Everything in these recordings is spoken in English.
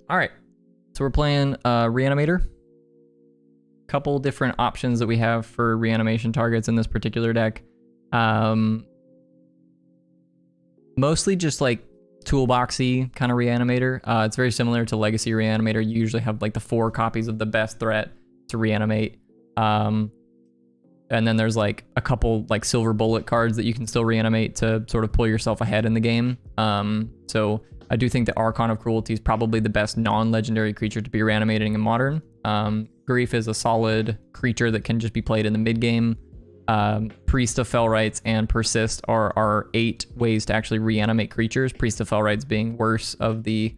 All right, so we're playing Reanimator. Couple different options that we have for reanimation targets in this particular deck. Mostly just like toolboxy kind of Reanimator. It's very similar to Legacy Reanimator. You usually have like the 4 copies of the best threat to reanimate. And then there's like a couple like silver bullet cards that you can still reanimate to sort of pull yourself ahead in the game. So I do think that Archon of Cruelty is probably the best non-legendary creature to be reanimating in Modern. Grief is a solid creature that can just be played in the mid game. Priest of Fell Rites and Persist are 8 ways to actually reanimate creatures. Priest of Fell Rites being worse of the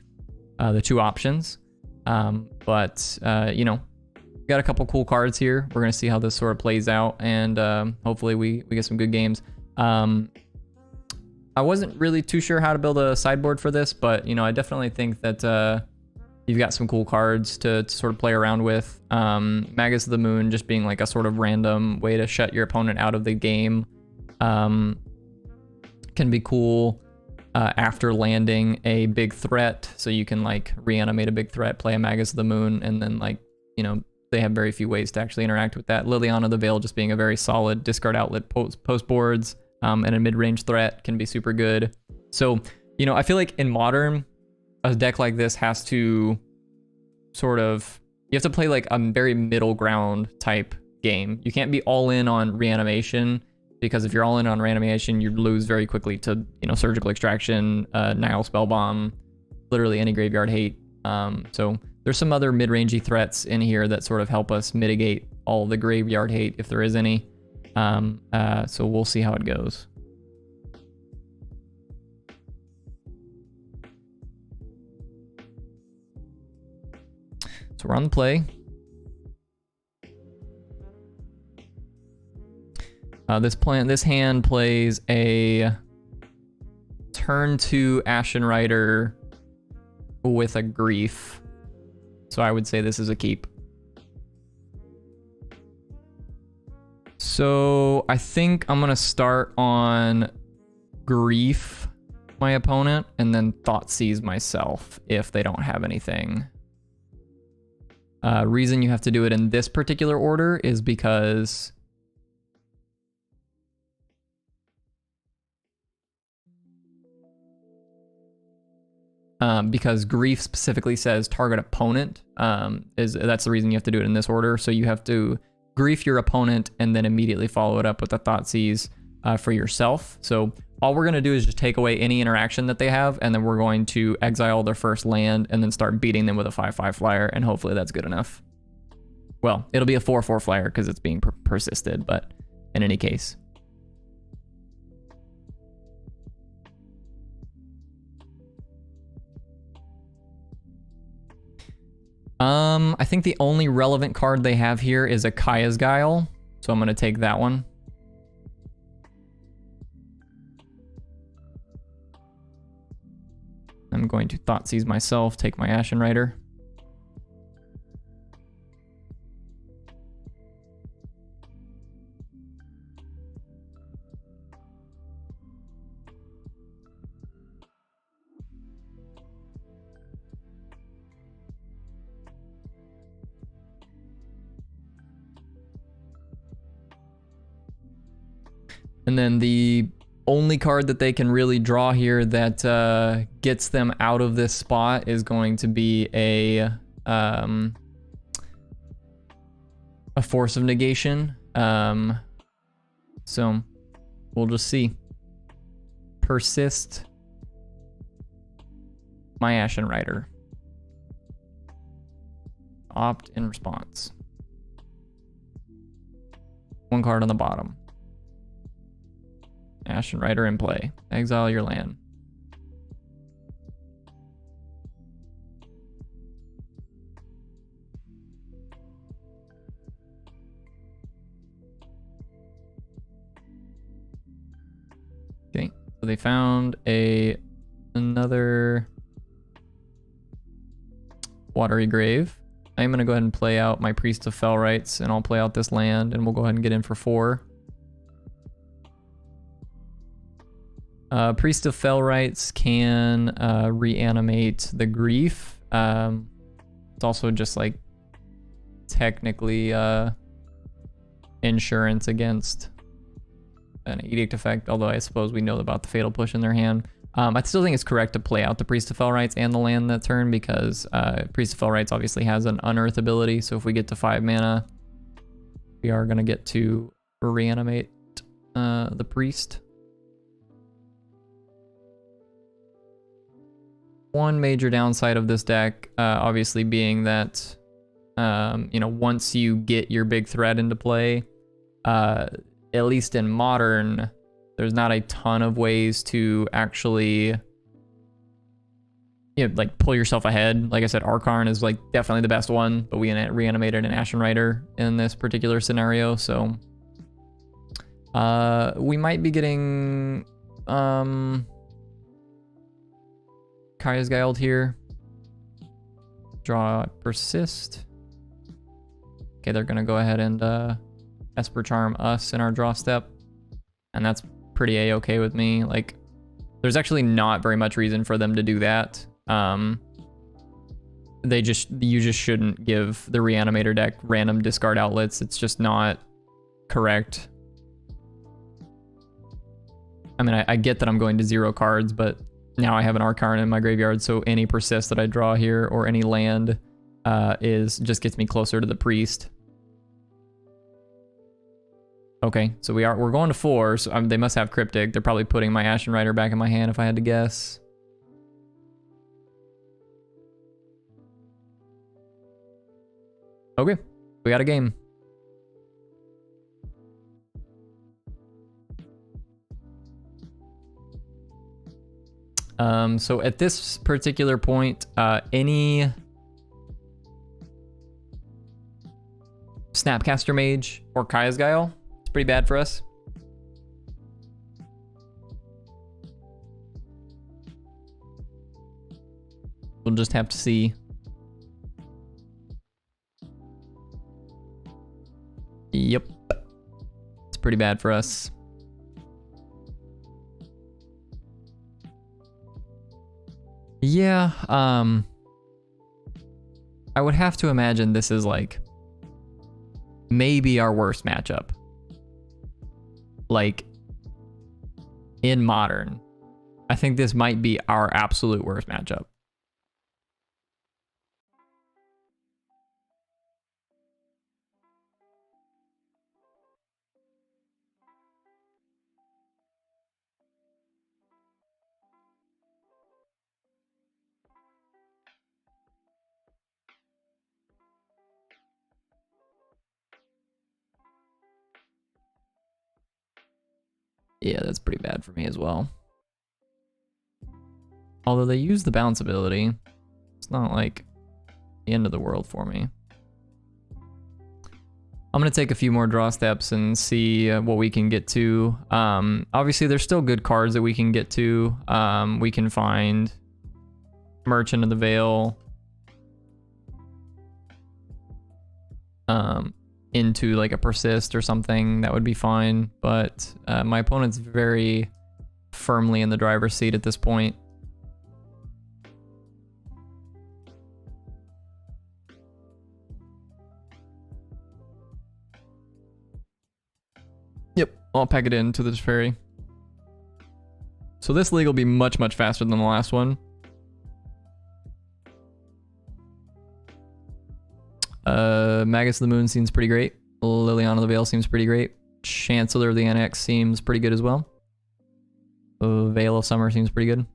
2 options. But you know, we got a couple cool cards here. We're gonna see how this sort of plays out, and hopefully we get some good games. I wasn't really too sure how to build a sideboard for this, but you know, I definitely think that you've got some cool cards to sort of play around with. Magus of the Moon just being like a sort of random way to shut your opponent out of the game can be cool after landing a big threat. So you can like reanimate a big threat, play a Magus of the Moon, and then like, you know, they have very few ways to actually interact with that. Liliana the Veil just being a very solid discard outlet post boards, and a mid-range threat can be super good. So, you know, I feel like in Modern, a deck like this has to sort of, you have to play like a very middle ground type game. You can't be all in on reanimation, because if you're all in on reanimation, you lose very quickly to, you know, surgical extraction, Nihil Spellbomb, literally any graveyard hate. So there's some other mid-rangey threats in here that sort of help us mitigate all the graveyard hate if there is any. So we'll see how it goes. So we're on the play. This hand plays a turn 2 Ashen Rider with a Grief. So I would say this is a keep. So I think I'm gonna start on Grief my opponent, and then Thoughtseize myself if they don't have anything. Reason you have to do it in this particular order is because Grief specifically says target opponent. That's the reason you have to do it in this order. So you have to Grief your opponent and then immediately follow it up with a Thoughtseize for yourself. So all we're going to do is just take away any interaction that they have, and then we're going to exile their first land and then start beating them with a 5/5 flyer, and hopefully that's good enough. Well, it'll be a 4/4 flyer because it's being persisted, but in any case. I think the only relevant card they have here is a Kaya's Guile, so I'm going to take that one. I'm going to Thoughtseize myself, take my Ashen Rider. And then the only card that they can really draw here that gets them out of this spot is going to be a Force of Negation. So we'll just see. Persist my Ashen Rider. Opt in response. 1 card on the bottom. Ashen Rider in play. Exile your land. Okay, so they found another Watery Grave. I'm gonna go ahead and play out my Priest of Fell Rites, and I'll play out this land, and we'll go ahead and get in for 4. Priest of Fell Rites can reanimate the Grief, It's also just like technically insurance against an edict effect, although I suppose we know about the fatal push in their hand. I still think it's correct to play out the Priest of Fell Rites and the land that turn, because Priest of Fell Rites obviously has an unearth ability, so if we get to 5 mana, we are going to get to reanimate the Priest. One major downside of this deck, obviously being that, you know, once you get your big threat into play, at least in Modern, there's not a ton of ways to actually, you know, like pull yourself ahead. Like I said, Archon is like definitely the best one, but we reanimated an Ashen Rider in this particular scenario, so we might be getting Kaya's Guild here. Draw Persist. Okay, they're gonna go ahead and Esper Charm us in our draw step, and that's pretty a-okay with me. Like, there's actually not very much reason for them to do that. You just shouldn't give the Reanimator deck random discard outlets. It's just not correct. I mean, I get that I'm going to 0 cards, but now I have an Archon in my graveyard, so any Persist that I draw here or any land just gets me closer to the Priest. Okay, so we're going to 4, so they must have Cryptic. They're probably putting my Ashen Rider back in my hand if I had to guess. Okay, we got a game. So at this particular point, any Snapcaster Mage or Kaya's Guile, it's pretty bad for us. We'll just have to see. Yep. It's pretty bad for us. Yeah, I would have to imagine this is like maybe our worst matchup. Like in Modern, I think this might be our absolute worst matchup. Yeah, that's pretty bad for me as well. Although they use the bounce ability, it's not like the end of the world for me. I'm going to take a few more draw steps and see what we can get to. Obviously, there's still good cards that we can get to. We can find Merchant of the Veil into like a Persist or something. That would be fine, but my opponent's very firmly in the driver's seat at this point. Yep, I'll pack it into the Teferi. So this league will be much, much faster than the last one. Magus of the Moon seems pretty great. Liliana of the Veil seems pretty great. Chancellor of the Annex seems pretty good as well. Veil of Summer seems pretty good.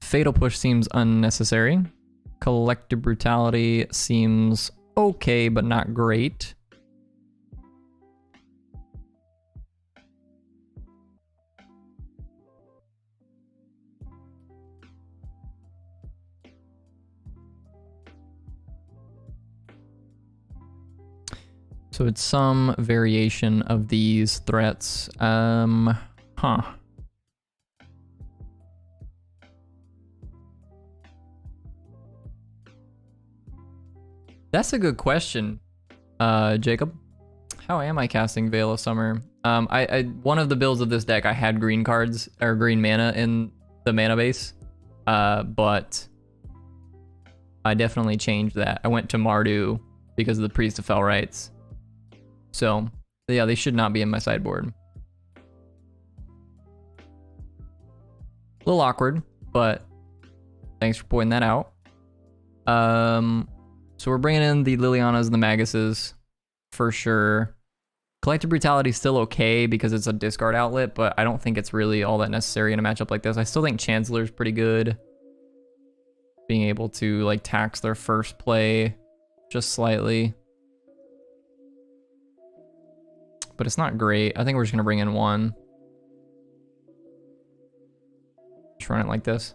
Fatal Push seems unnecessary. Collective Brutality seems okay, but not great. So it's some variation of these threats. That's a good question, Jacob. How am I casting Veil of Summer? One of the builds of this deck, I had green cards or green mana in the mana base. but I definitely changed that. I went to Mh2 because of the Priest of Fell Rites. So, yeah, they should not be in my sideboard. A little awkward, but thanks for pointing that out. So we're bringing in the Lilianas and the Maguses for sure. Collective Brutality is still okay because it's a discard outlet, but I don't think it's really all that necessary in a matchup like this. I still think Chancellor is pretty good. Being able to like tax their first play just slightly. But it's not great. I think we're just gonna bring in one. Just run it like this.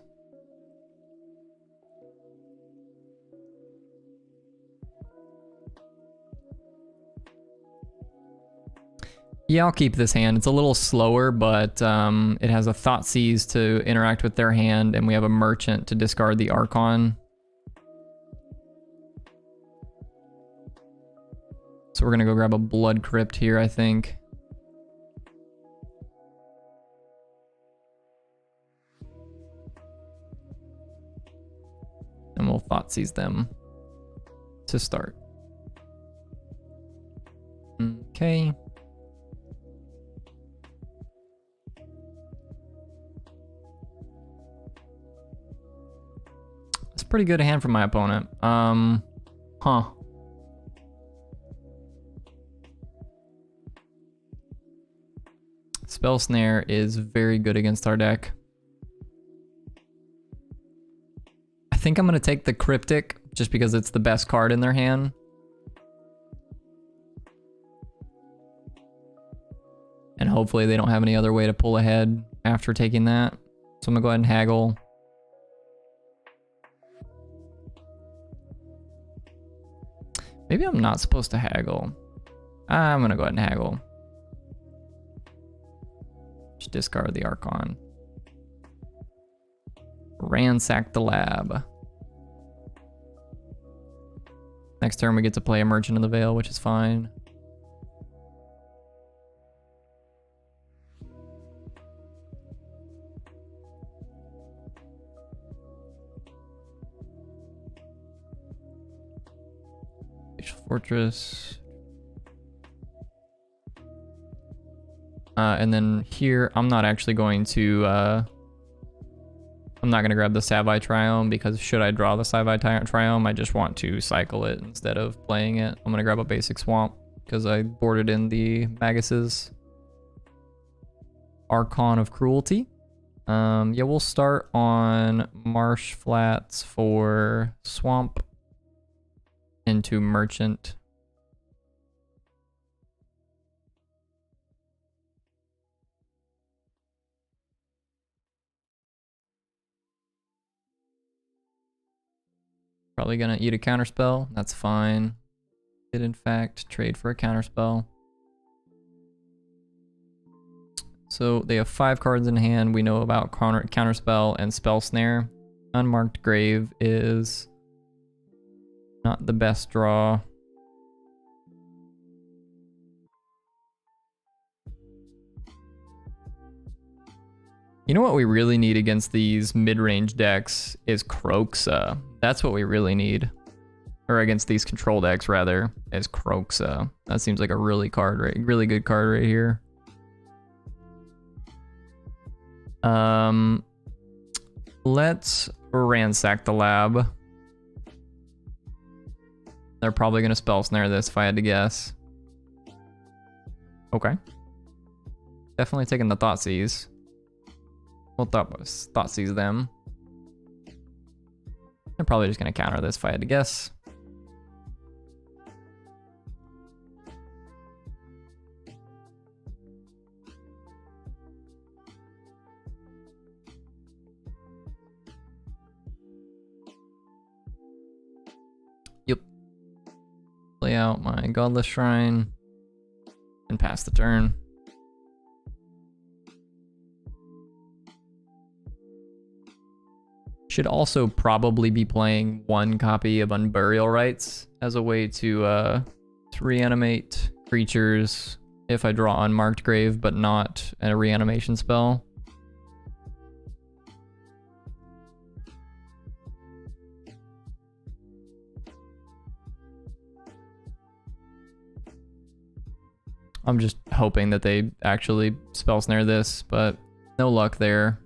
Yeah, I'll keep this hand. It's a little slower, but it has a Thoughtseize to interact with their hand, and we have a Merchant to discard the Archon. So we're gonna go grab a Blood Crypt here, I think. And we'll Thoughtseize them to start. Okay. It's a pretty good hand from my opponent. Spell Snare is very good against our deck. I think I'm going to take the Cryptic just because it's the best card in their hand. And hopefully they don't have any other way to pull ahead after taking that. So I'm going to go ahead and haggle. Maybe I'm not supposed to haggle. I'm going to go ahead and haggle. Just discard the Archon. Ransack the Lab. Next turn we get to play a Merchant of the Veil, which is fine. Fortress. And then here, I'm not actually going to, I'm not going to grab the Savai Triome because should I draw the Savai Triome, I just want to cycle it instead of playing it. I'm going to grab a basic Swamp because I boarded in the Maguses. Archon of Cruelty. Yeah, we'll start on Marsh Flats for Swamp into Merchant. Probably gonna eat a counterspell. That's fine. Did in fact trade for a counterspell. So they have 5 cards in hand. We know about counterspell and spell snare. Unmarked Grave is not the best draw. You know what we really need against these mid-range decks is Kroxa. That's what we really need. Or against these control decks, rather, is Kroxa. That seems like a really good card right here. Let's Ransack the Lab. They're probably going to spell snare this if I had to guess. Okay. Definitely taking the Thoughtseize. We'll Thoughtseize them. They're probably just going to counter this if I had to guess. Yep. Play out my Godless Shrine and pass the turn. Should also probably be playing 1 copy of Unburial Rites as a way to reanimate creatures if I draw Unmarked Grave, but not a reanimation spell. I'm just hoping that they actually spell snare this, but no luck there.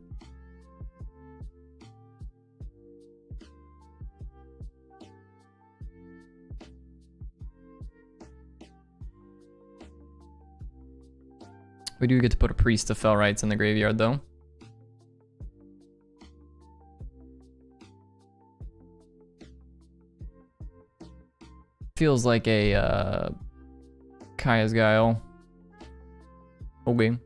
We do get to put a Priest of Fell Rites in the graveyard, though. Feels like a Kaya's Guile. Okay. Am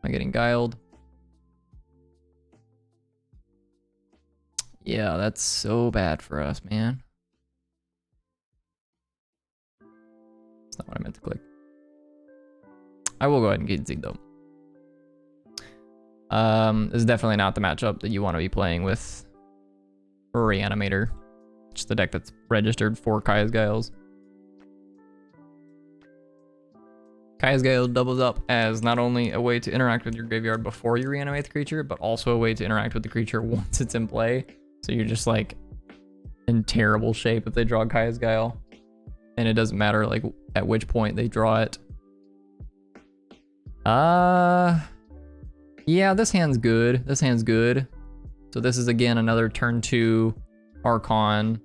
I getting guiled? Yeah, that's so bad for us, man. That's not what I meant to click. I will go ahead and get Zed though. This is definitely not the matchup that you want to be playing with Reanimator. Just the deck that's registered for Kaya's Guiles. Kaya's Guile doubles up as not only a way to interact with your graveyard before you reanimate the creature, but also a way to interact with the creature once it's in play. So you're just like in terrible shape if they draw Kaya's Guile. And it doesn't matter like at which point they draw it. Yeah, this hand's good. This hand's good. So this is again another turn 2 Archon.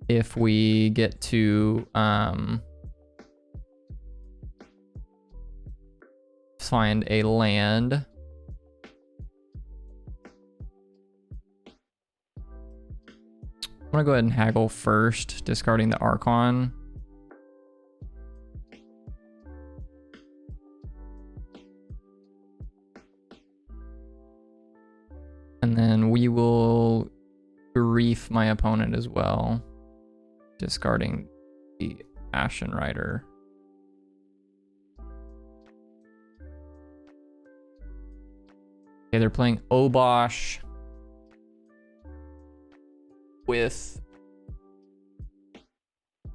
If we get to find a land. I'm gonna go ahead and haggle first, discarding the Archon. And then we will grief my opponent as well, discarding the Ashen Rider. Okay, they're playing Obosh with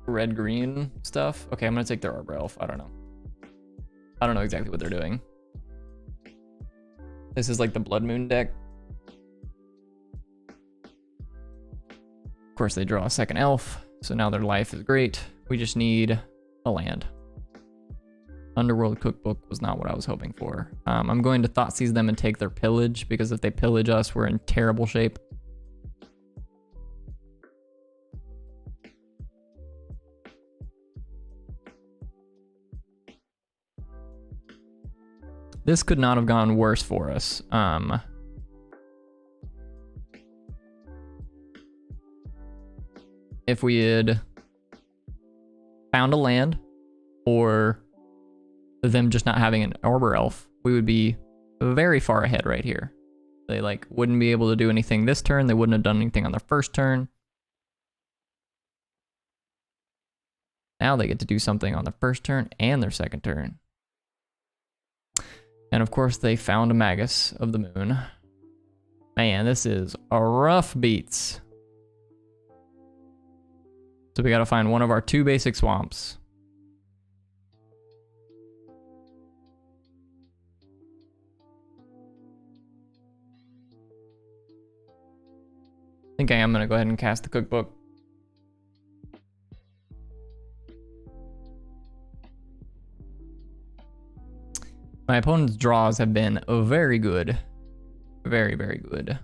red-green stuff. Okay, I'm gonna take their Arbor Elf. I don't know. I don't know exactly what they're doing. This is like the Blood Moon deck. Of course, they draw a second elf, so now their life is great. We just need a land. Underworld Cookbook was not what I was hoping for. I'm going to Thoughtseize them and take their pillage, because if they pillage us, we're in terrible shape. This could not have gone worse for us. If we had found a land, or them just not having an Arbor Elf, we would be very far ahead right here. They like wouldn't be able to do anything this turn. They wouldn't have done anything on their first turn. Now they get to do something on the first turn and their second turn. And of course they found a Magus of the Moon. Man, this is a rough beats. So we gotta find one of our 2 basic swamps. I think I am gonna go ahead and cast the cookbook. My opponent's draws have been very good. Very, very good.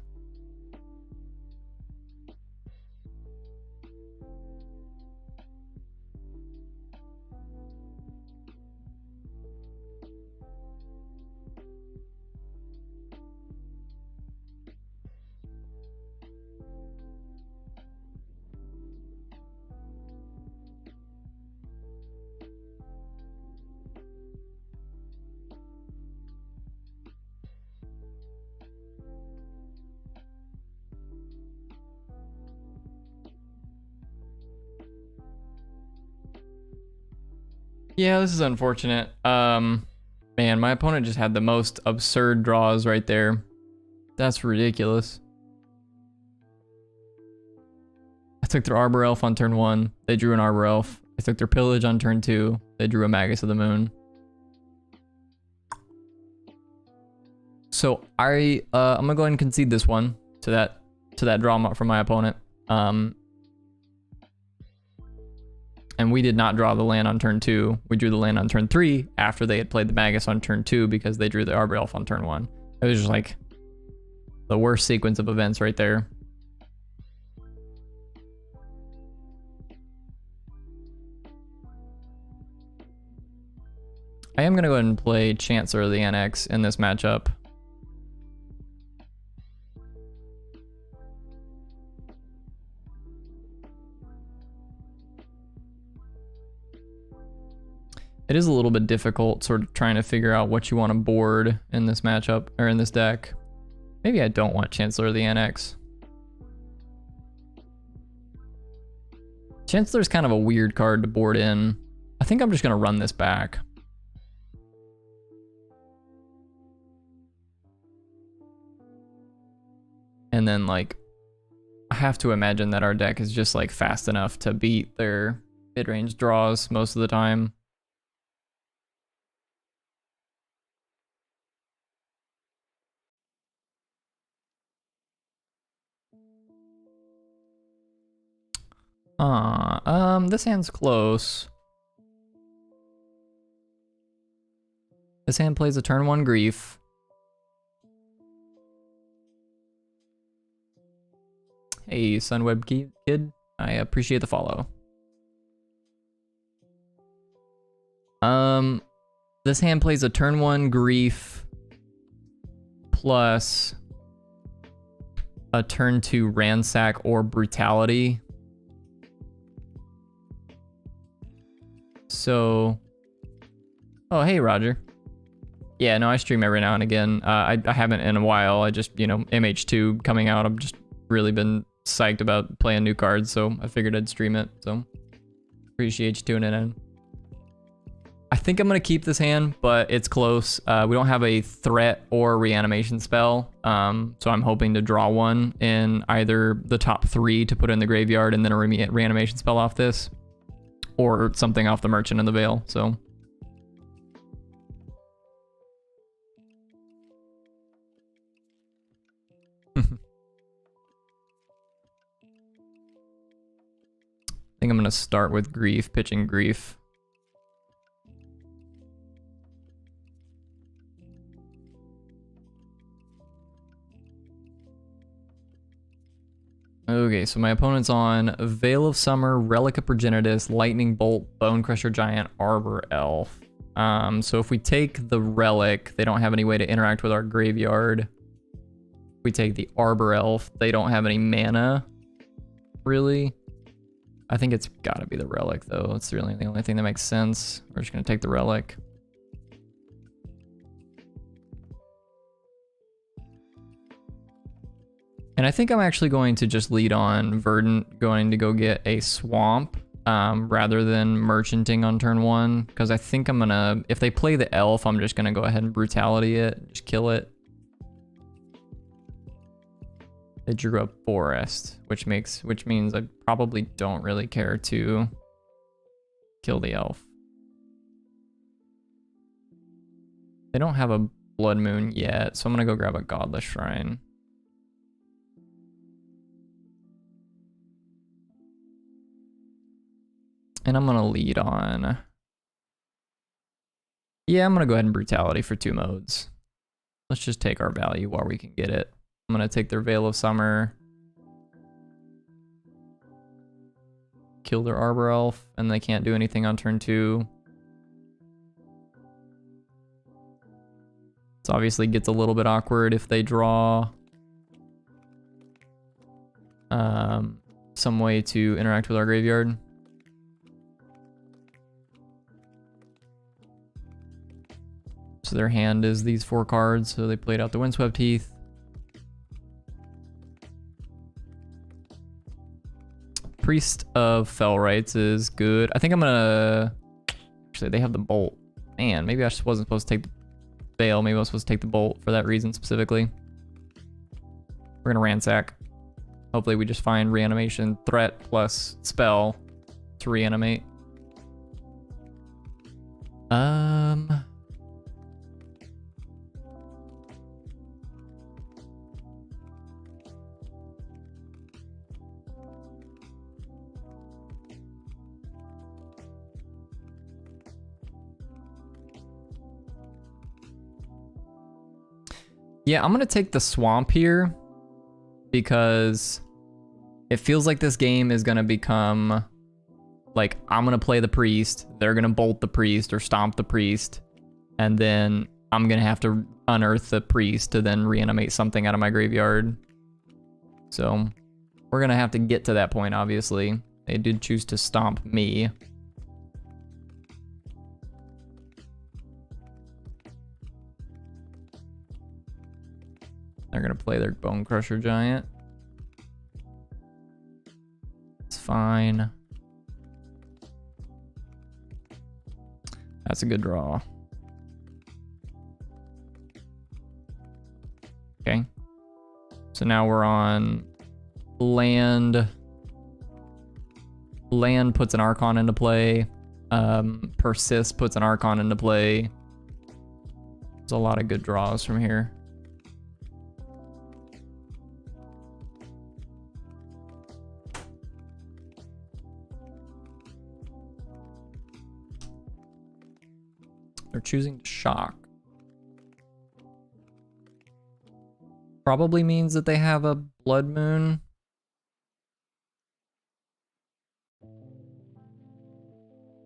Yeah, this is unfortunate. Man, my opponent just had the most absurd draws right there. That's ridiculous. I took their Arbor Elf on turn 1. They drew an Arbor Elf. I took their Pillage on turn 2. They drew a Magus of the Moon. So I'm gonna go ahead and concede this one to that draw from my opponent. And we did not draw the land on turn 2. We drew the land on turn 3 after they had played the Magus on turn 2 because they drew the Arbor Elf on turn 1. It was just like the worst sequence of events right there. I am going to go ahead and play Chancellor of the Annex in this matchup. It is a little bit difficult sort of trying to figure out what you want to board in this matchup, or in this deck. Maybe I don't want Chancellor of the Annex. Chancellor's kind of a weird card to board in. I think I'm just going to run this back. And then, like, I have to imagine that our deck is just, like, fast enough to beat their mid-range draws most of the time. This hand's close. This hand plays a turn 1 Grief. Hey, Sunweb Kid. I appreciate the follow. This hand plays a turn 1 Grief plus a turn 2 Ransack or Brutality. So, oh, hey, Roger. Yeah, no, I stream every now and again. I haven't in a while. I just, you know, MH2 coming out. I've just really been psyched about playing new cards, so I figured I'd stream it. So, appreciate you tuning in. I think I'm going to keep this hand, but it's close. We don't have a threat or reanimation spell, so I'm hoping to draw one in either the top 3 to put in the graveyard and then a reanimation spell off this, or something off the Merchant in the Veil, so. I think I'm going to start with Grief, pitching Grief. Okay, so my opponent's on Veil of Summer, Relic of Progenitus, Lightning Bolt, Bone Crusher Giant, Arbor Elf. So if we take the Relic, they don't have any way to interact with our graveyard. If we take the Arbor Elf, they don't have any mana, really. I think it's gotta be the Relic, though. It's really the only thing that makes sense. We're just gonna take the Relic. And I think I'm actually going to just lead on Verdant, going to go get a Swamp rather than Merchanting on turn 1. Because I think I'm gonna, if they play the Elf, I'm just gonna go ahead and Brutality it, just kill it. They drew a Forest, which means I probably don't really care to kill the Elf. They don't have a Blood Moon yet, so I'm gonna go grab a Godless Shrine. And I'm gonna lead on. Yeah, I'm gonna go ahead and Brutality for 2 modes. Let's just take our value while we can get it. I'm gonna take their Veil of Summer, kill their Arbor Elf, and they can't do anything on turn 2. This obviously gets a little bit awkward if they draw some way to interact with our graveyard. So their hand is these 4 cards, so they played out the Windswept Heath. Priest of Fell Rites is good. I think I'm gonna... Actually, they have the Bolt. Man, maybe I just wasn't supposed to take the Veil. Maybe I was supposed to take the Bolt for that reason specifically. We're gonna Ransack. Hopefully we just find Reanimation Threat plus Spell to reanimate. Yeah, I'm gonna take the swamp here because it feels like this game is gonna become like I'm gonna play the priest, they're gonna bolt the priest or stomp the priest, and then I'm gonna have to unearth the priest to then reanimate something out of my graveyard. So we're gonna have to get to that point, obviously. They did choose to stomp me. They're gonna play their Bone Crusher Giant. It's fine. That's a good draw. Okay. So now we're on land. Land puts an Archon into play. Persist puts an Archon into play. There's a lot of good draws from here. They're choosing to shock. Probably means that they have a Blood Moon.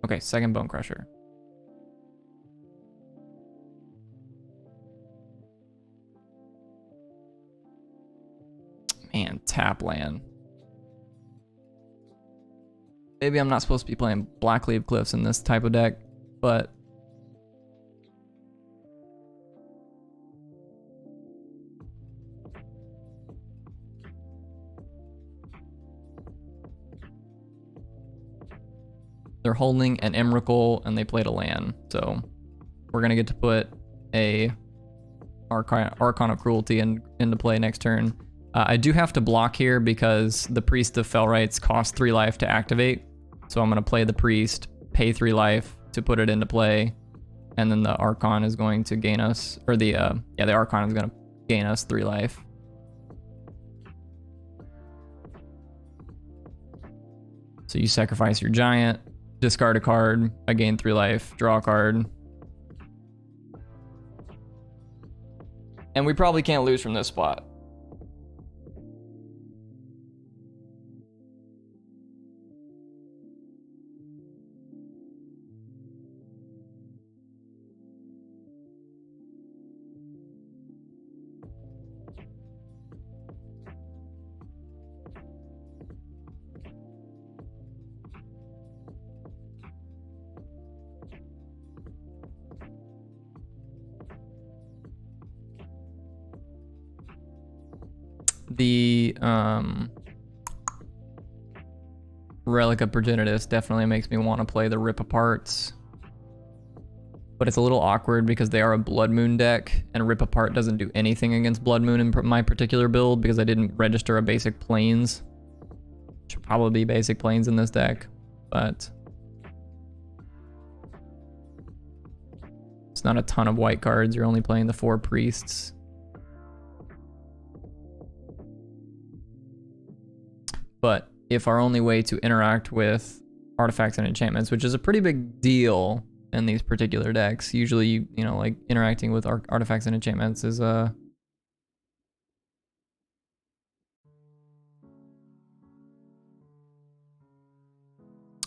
Okay, second Bone Crusher. Man, tap land. Maybe I'm not supposed to be playing Blackcleave Cliffs in this type of deck, but they're holding an Emrakul and they played a land. So we're gonna get to put a Archon of Cruelty into play next turn. I do have to block here because the Priest of Felrites costs 3 life to activate. So I'm gonna play the Priest, pay 3 life to put it into play, and then the Archon is going to gain us, or the Archon is gonna gain us 3 life. So you sacrifice your Giant, discard a card, I gain 3 life, draw a card. And we probably can't lose from this spot. The Relic of Progenitus definitely makes me want to play the Rip Aparts. But it's a little awkward because they are a Blood Moon deck, and Rip Apart doesn't do anything against Blood Moon in my particular build because I didn't register a basic Plains. Should probably be basic Plains in this deck, but it's not a ton of white cards. You're only playing the 4 priests. But if our only way to interact with artifacts and enchantments, which is a pretty big deal in these particular decks, usually, you know, like interacting with artifacts and enchantments is I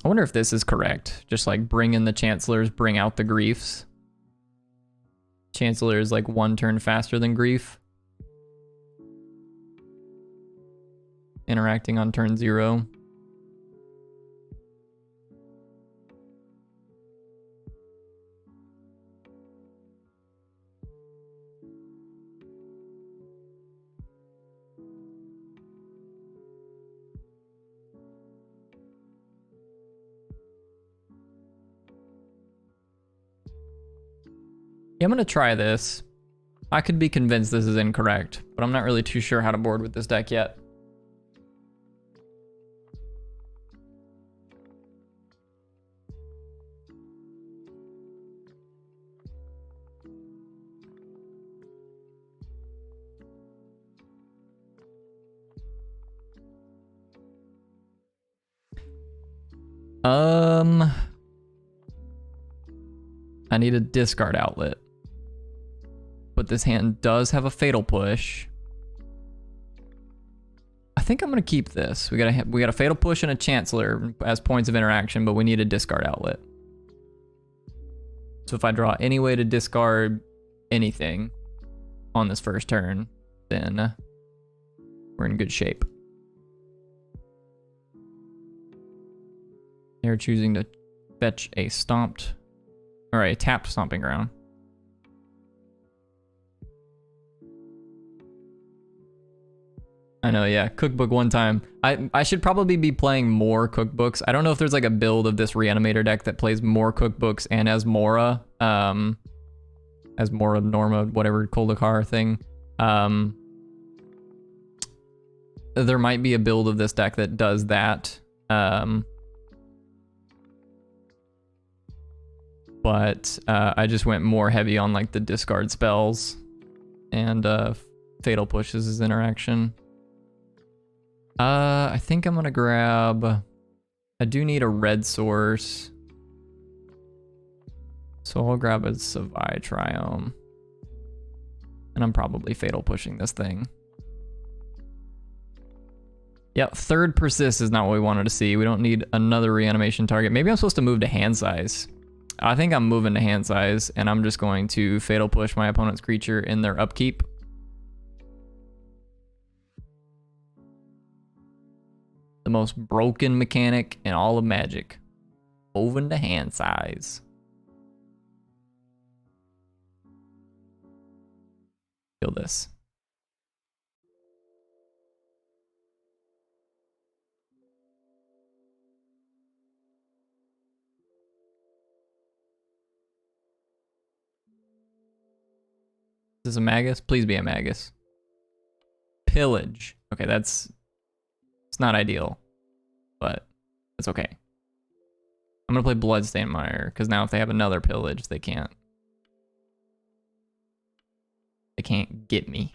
wonder if this is correct. Just like bring in the Chancellors, bring out the Griefs. Chancellor is like 1 turn faster than Grief. Interacting on turn 0. Yeah, I'm gonna try this. I could be convinced this is incorrect, but I'm not really too sure how to board with this deck yet. I need a discard outlet. but this hand does have a Fatal Push. I think I'm gonna keep this. We got a Fatal Push and a Chancellor as points of interaction, but we need a discard outlet. So if I draw any way to discard anything on this first turn, then we're in good shape. They're choosing to fetch a stomped, or a tapped Stomping Ground. I know, yeah, Cookbook one time. I should probably be playing more Cookbooks. I don't know if there's like a build of this Reanimator deck that plays more Cookbooks and as Mora Norma, whatever Koldakar thing. There might be a build of this deck that does that. But I just went more heavy on like the discard spells and Fatal Pushes as interaction. I think I'm gonna grab, I do need a red source. So I'll grab a Savai Triome. And I'm probably Fatal Pushing this thing. Yep, third Persist is not what we wanted to see. We don't need another reanimation target. Maybe I'm supposed to move to hand size. I think I'm moving to hand size, and I'm just going to Fatal Push my opponent's creature in their upkeep. The most broken mechanic in all of Magic. Moving to hand size. Feel this. Is this a Magus? Please be a Magus. Pillage. Okay, it's not ideal, but it's okay. I'm gonna play Bloodstained Mire, because now if they have another Pillage, they can't get me.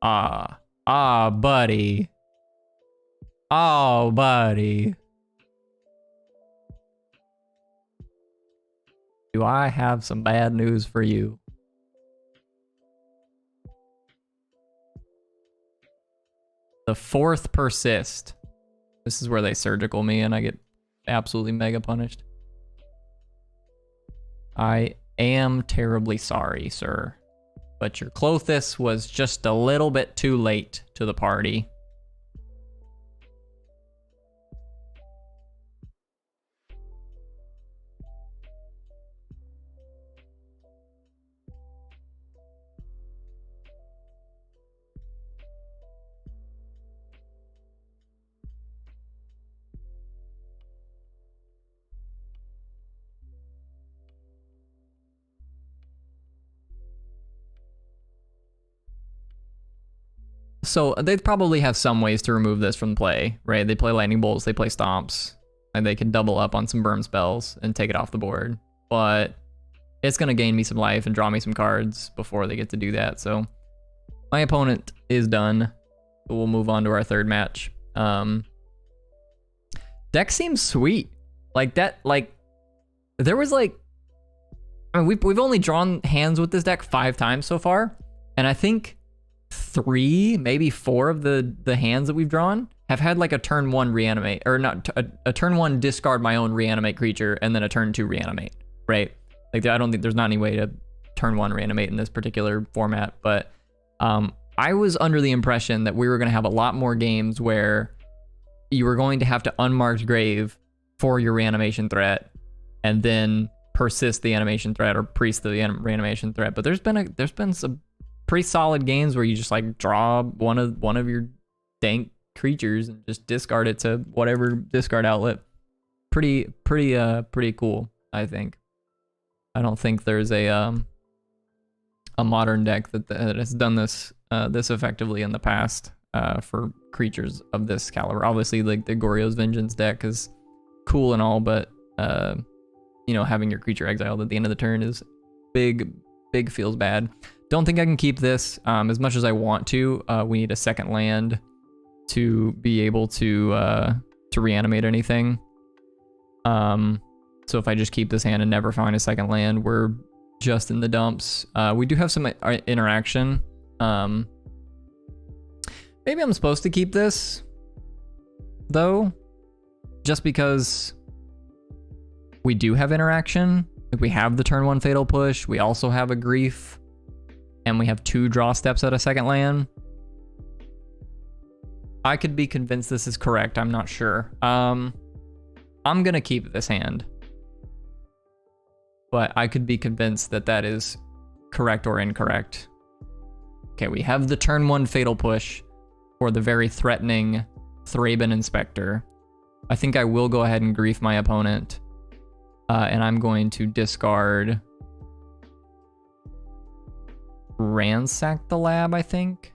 Buddy. Oh, buddy. Do I have some bad news for you? The fourth Persist. This is where they surgical me and I get absolutely mega punished. I am terribly sorry, sir. But your Clothis was just a little bit too late to the party. So they probably have some ways to remove this from play, right? They play Lightning Bolts, they play Stomps, and they can double up on some burn spells and take it off the board. But it's going to gain me some life and draw me some cards before they get to do that. So my opponent is done. We'll move on to our third match. Deck seems sweet. Like that, like there was like, I mean, we've only drawn hands with this deck 5 times so far. And I think 3, maybe 4 of the hands that we've drawn have had like a turn 1 reanimate, or not a turn 1 discard my own reanimate creature and then a turn 2 reanimate, right? Like I don't think there's not any way to turn 1 reanimate in this particular format, but I was under the impression that we were going to have a lot more games where you were going to have to Unmarked Grave for your reanimation threat and then persist the animation threat or priest the reanimation threat. But there's been some pretty solid games where you just like draw one of your dank creatures and just discard it to whatever discard outlet. Pretty cool, I think. I don't think there's a modern deck that has done this this effectively in the past for creatures of this caliber. Obviously, like the Goryo's Vengeance deck is cool and all, but you know, having your creature exiled at the end of the turn is big feels bad. Don't think I can keep this as much as I want to. We need a second land to be able to reanimate anything. So if I just keep this hand and never find a second land, we're just in the dumps. We do have some interaction. Maybe I'm supposed to keep this, though, just because we do have interaction. Like, we have the turn 1 Fatal Push, we also have a Grief, and we have 2 draw steps at a second land. I could be convinced this is correct, I'm not sure. I'm gonna keep this hand, but I could be convinced that that is correct or incorrect. Okay, we have the turn 1 Fatal Push for the very threatening Thraben Inspector. I think I will go ahead and Grief my opponent, and I'm going to discard Ransack the Lab, I think.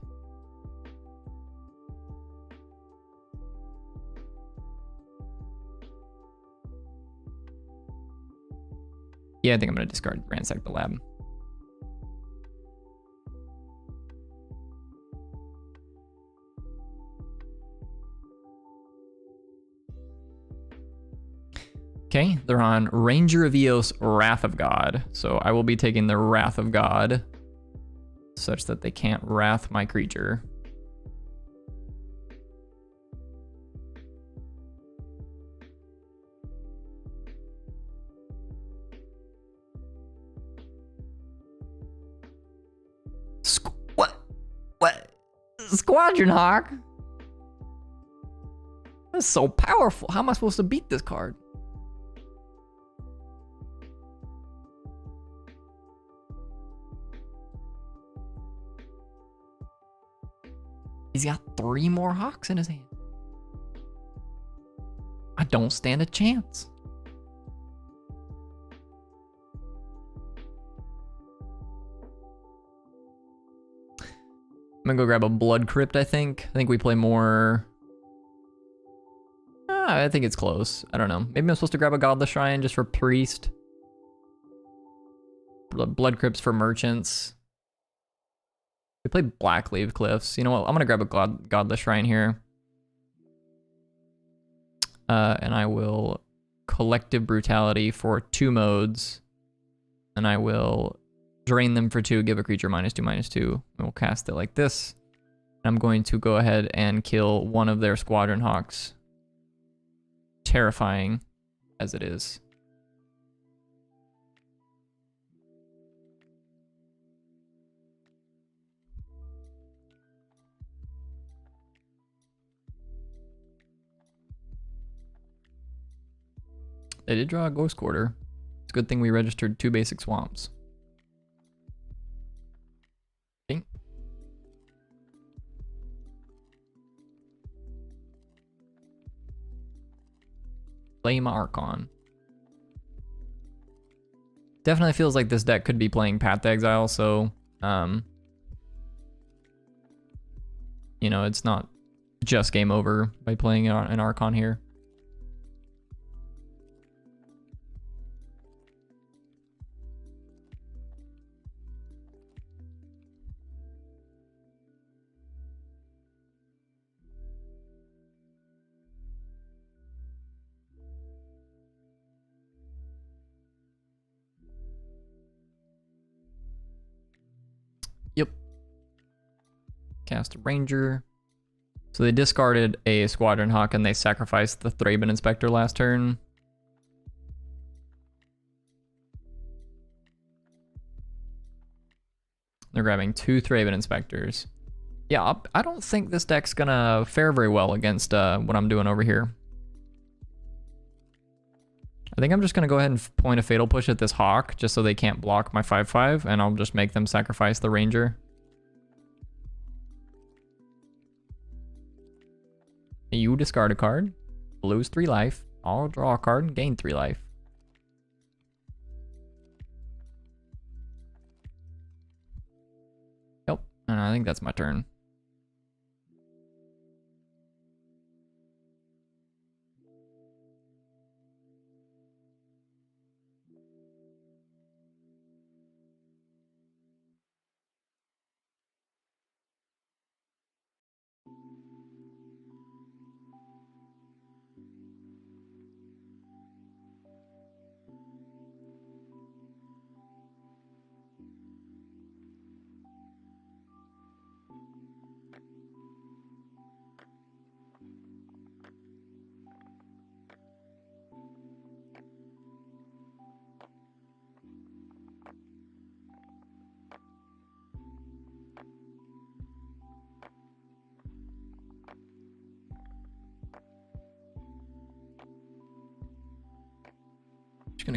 Yeah, I think I'm going to discard Ransack the Lab. Okay, they're on Ranger of Eos, Wrath of God. So I will be taking the Wrath of God, such that they can't wrath my creature. What? Squadron Hawk? That's so powerful. How am I supposed to beat this card? He's got 3 more Hawks in his hand. I don't stand a chance. I'm gonna go grab a Blood Crypt, I think. I think we play more... I think it's close. I don't know. Maybe I'm supposed to grab a Godless Shrine just for Priest. Blood Crypts for Merchants. We play Blackcleave Cliffs. You know what? I'm gonna grab a Godless Shrine here. And I will Collective Brutality for 2 modes. And I will drain them for 2, give a creature -2/-2. And we'll cast it like this. I'm going to go ahead and kill one of their Squadron Hawks. Terrifying as it is. They did draw a Ghost Quarter. It's a good thing we registered 2 basic swamps. Okay. Flame Archon. Definitely feels like this deck could be playing Path to Exile, so you know, it's not just game over by playing an Archon here. Yep. Cast a Ranger. So they discarded a Squadron Hawk and they sacrificed the Thraben Inspector last turn. They're grabbing 2 Thraben Inspectors. Yeah, I don't think this deck's gonna fare very well against what I'm doing over here. I think I'm just gonna go ahead and point a Fatal Push at this Hawk, just so they can't block my 5/5, and I'll just make them sacrifice the Ranger. You discard a card, lose 3 life. I'll draw a card and gain 3 life. Yep, and I think that's my turn.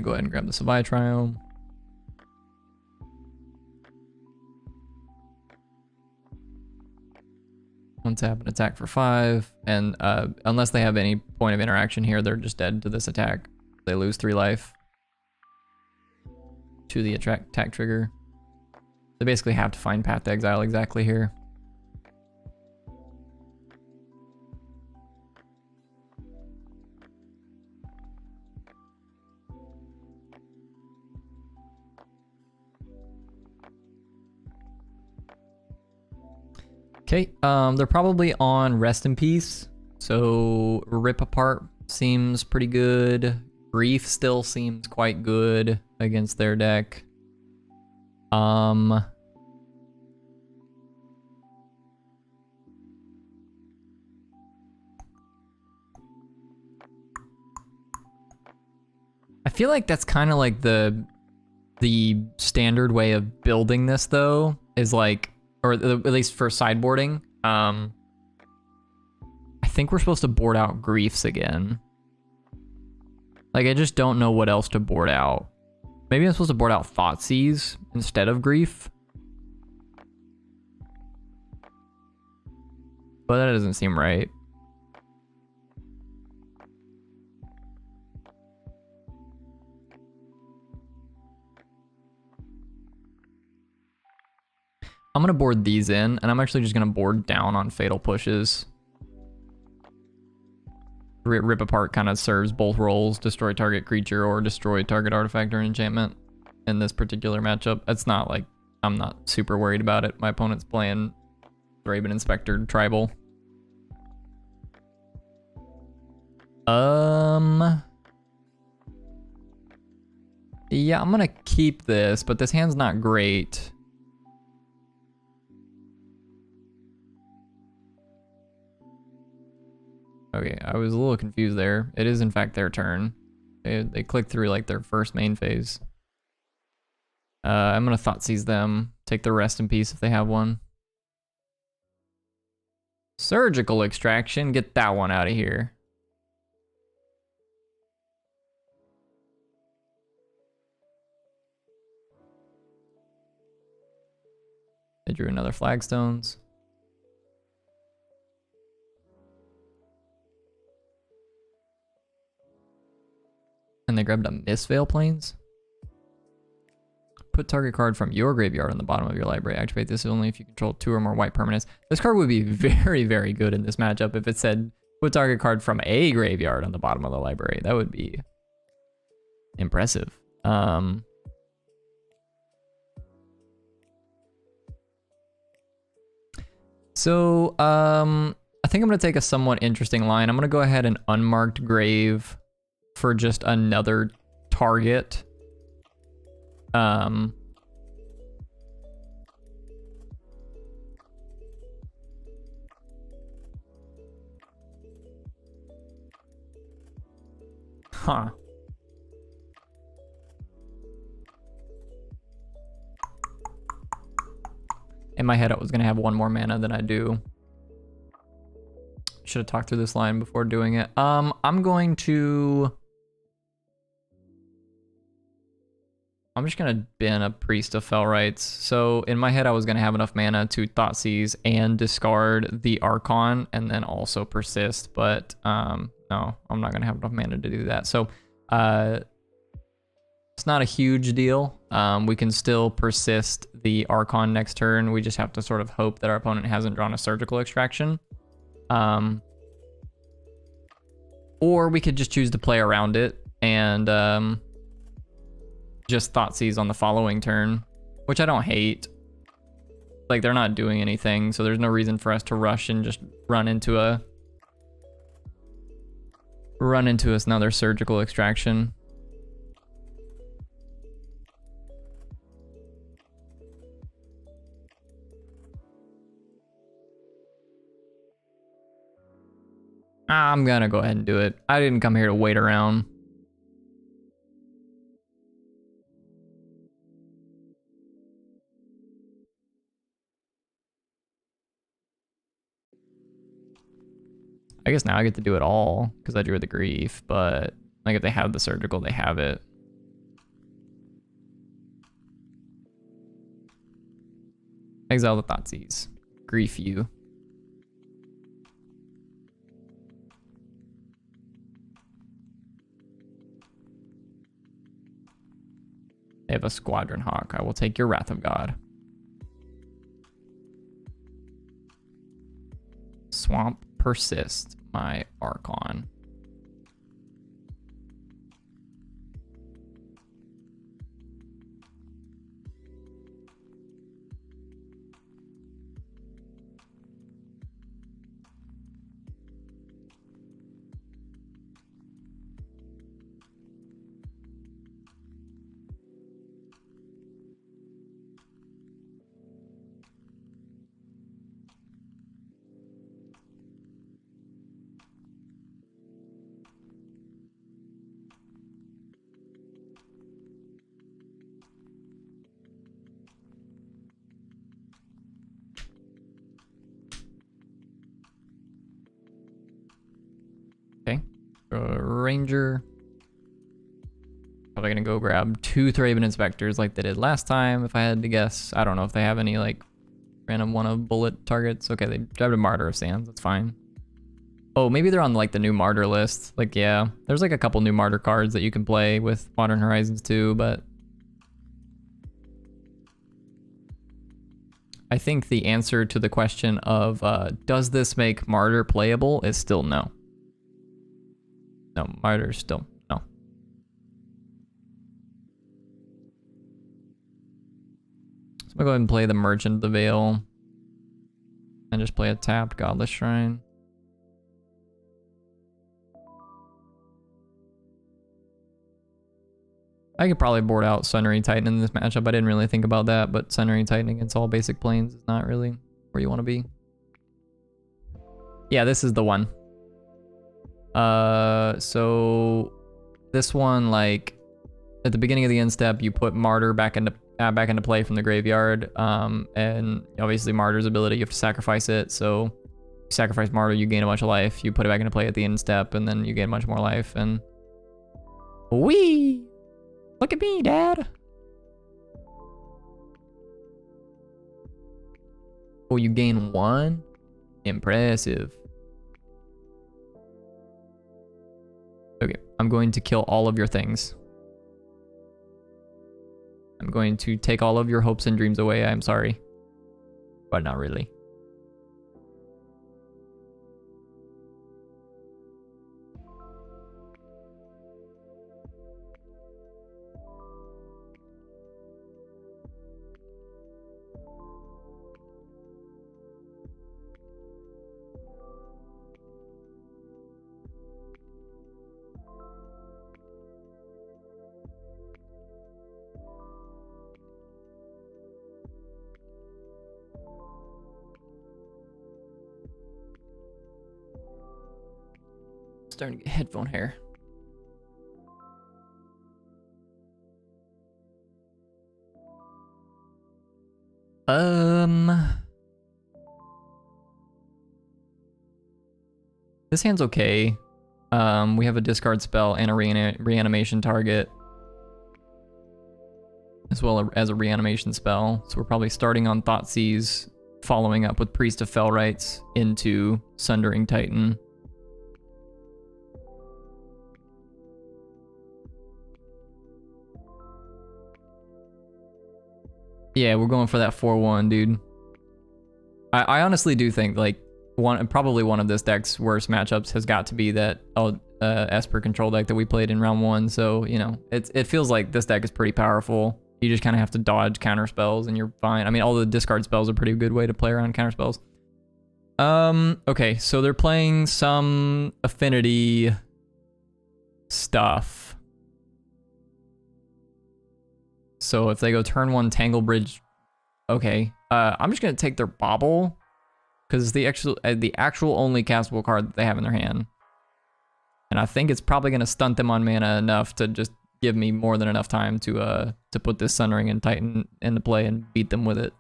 go ahead and grab the Savai Triome. Untap and attack for 5, and unless they have any point of interaction here, they're just dead to this attack. They lose 3 life to the attack trigger. They basically have to find Path to Exile exactly here. Okay, they're probably on Rest in Peace, so Rip Apart seems pretty good. Grief still seems quite good against their deck. I feel like that's kind of like the standard way of building this though, is like, or at least for sideboarding. I think we're supposed to board out Griefs again. Like, I just don't know what else to board out. Maybe I'm supposed to board out Thoughtseize instead of Grief. But that doesn't seem right. I'm going to board these in, and I'm actually just going to board down on Fatal Pushes. Rip Apart kind of serves both roles, destroy target creature or destroy target artifact or enchantment in this particular matchup. It's not like, I'm not super worried about it. My opponent's playing Raven Inspector Tribal. Yeah, I'm going to keep this, but this hand's not great. Okay, I was a little confused there. It is in fact their turn. They click through like their first main phase. I'm gonna Thoughtseize them. Take the Rest in Peace if they have one. Surgical Extraction, get that one out of here. They drew another Flagstones. And they grabbed a Mistveil Plains. Put target card from your graveyard on the bottom of your library. Activate this only if you control 2 or more white permanents. This card would be very, very good in this matchup if it said, put target card from a graveyard on the bottom of the library. That would be impressive. I think I'm going to take a somewhat interesting line. I'm going to go ahead and Unmarked Grave for just another target. Huh. In my head, I was going to have one more mana than I do. Should have talked through this line before doing it. I'm just gonna bin a Priest of Fell Rites. So in my head, I was gonna have enough mana to Thoughtseize and discard the Archon and then also Persist, but no, I'm not gonna have enough mana to do that. So it's not a huge deal. We can still Persist the Archon next turn. We just have to sort of hope that our opponent hasn't drawn a Surgical Extraction. Or we could just choose to play around it and just Thoughtseize on the following turn, which I don't hate. Like, they're not doing anything, so there's no reason for us to rush and just run into another Surgical Extraction. I'm gonna go ahead and do it. I didn't come here to wait around. I guess now I get to do it all because I drew the Grief, but like if they have the Surgical, they have it. Exile the Thoughtseize. Grief you. They have a Squadron Hawk. I will take your Wrath of God. Swamp Persist, my Archon. Okay, Ranger. Probably gonna go grab 2 Thraben Inspectors like they did last time, if I had to guess. I don't know if they have any like random one of bullet targets. Okay, they grabbed a Martyr of Sands, that's fine. Oh, maybe they're on like the new Martyr list. Like, yeah, there's like a couple new Martyr cards that you can play with Modern Horizons 2, but I think the answer to the question of does this make Martyr playable is still no. No, Martyr still no. So I'm gonna go ahead and play the Merchant of the Veil and just play a tapped Godless Shrine. I could probably board out Sundering Titan in this matchup. I didn't really think about that, but Sundering Titan against all basic planes is not really where you want to be. Yeah, this is the one. So this one, like at the beginning of the end step, you put Martyr back into play from the graveyard, and obviously Martyr's ability, you have to sacrifice it. So you sacrifice Martyr, you gain a bunch of life. You put it back into play at the end step, and then you gain much more life. And wee, look at me, Dad. Oh, you gain 1? Impressive. Okay, I'm going to kill all of your things. I'm going to take all of your hopes and dreams away. I'm sorry. But not really. Starting to get headphone hair. This hand's okay. We have a discard spell and a reanimation target, as well as a reanimation spell. So we're probably starting on Thoughtseize, following up with Priest of Fell Rites into Sundering Titan. Yeah, we're going for that 4-1, dude. I honestly do think like probably one of this deck's worst matchups has got to be that Esper control deck that we played in round 1. So, you know, it feels like this deck is pretty powerful. You just kind of have to dodge counter spells and you're fine. I mean, all the discard spells are a pretty good way to play around counter spells. Okay, so they're playing some affinity stuff. So if they go turn 1 Tangle Bridge, okay. I'm just gonna take their Bauble, because it's the actual only castable card that they have in their hand, and I think it's probably gonna stunt them on mana enough to just give me more than enough time to put this Sundering and Titan into play and beat them with it.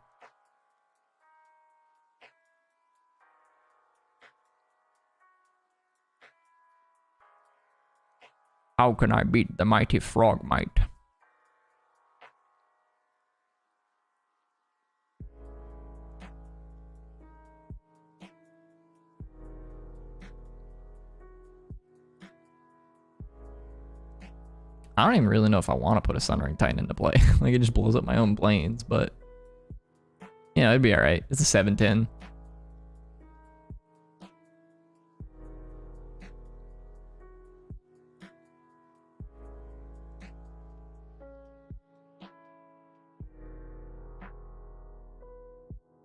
How can I beat the mighty Frogmite? I don't even really know if I want to put a Sundering Titan into play. Like, it just blows up my own planes, but yeah, it'd be all right. It's a 7/10.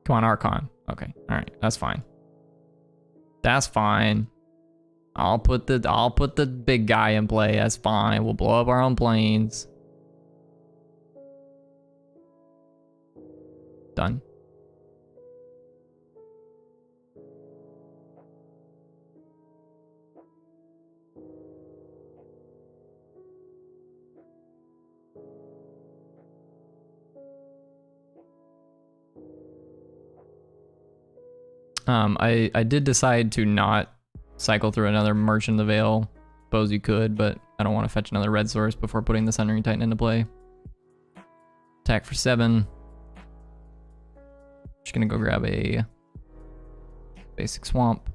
Come on, Archon. Okay, all right, that's fine. That's fine. I'll put the big guy in play. That's fine. We'll blow up our own planes. Done. I did decide to not cycle through another Merchant of the Veil. Suppose you could, but I don't want to fetch another red source before putting the Sundering Titan into play. Attack for 7. Just gonna go grab a basic swamp,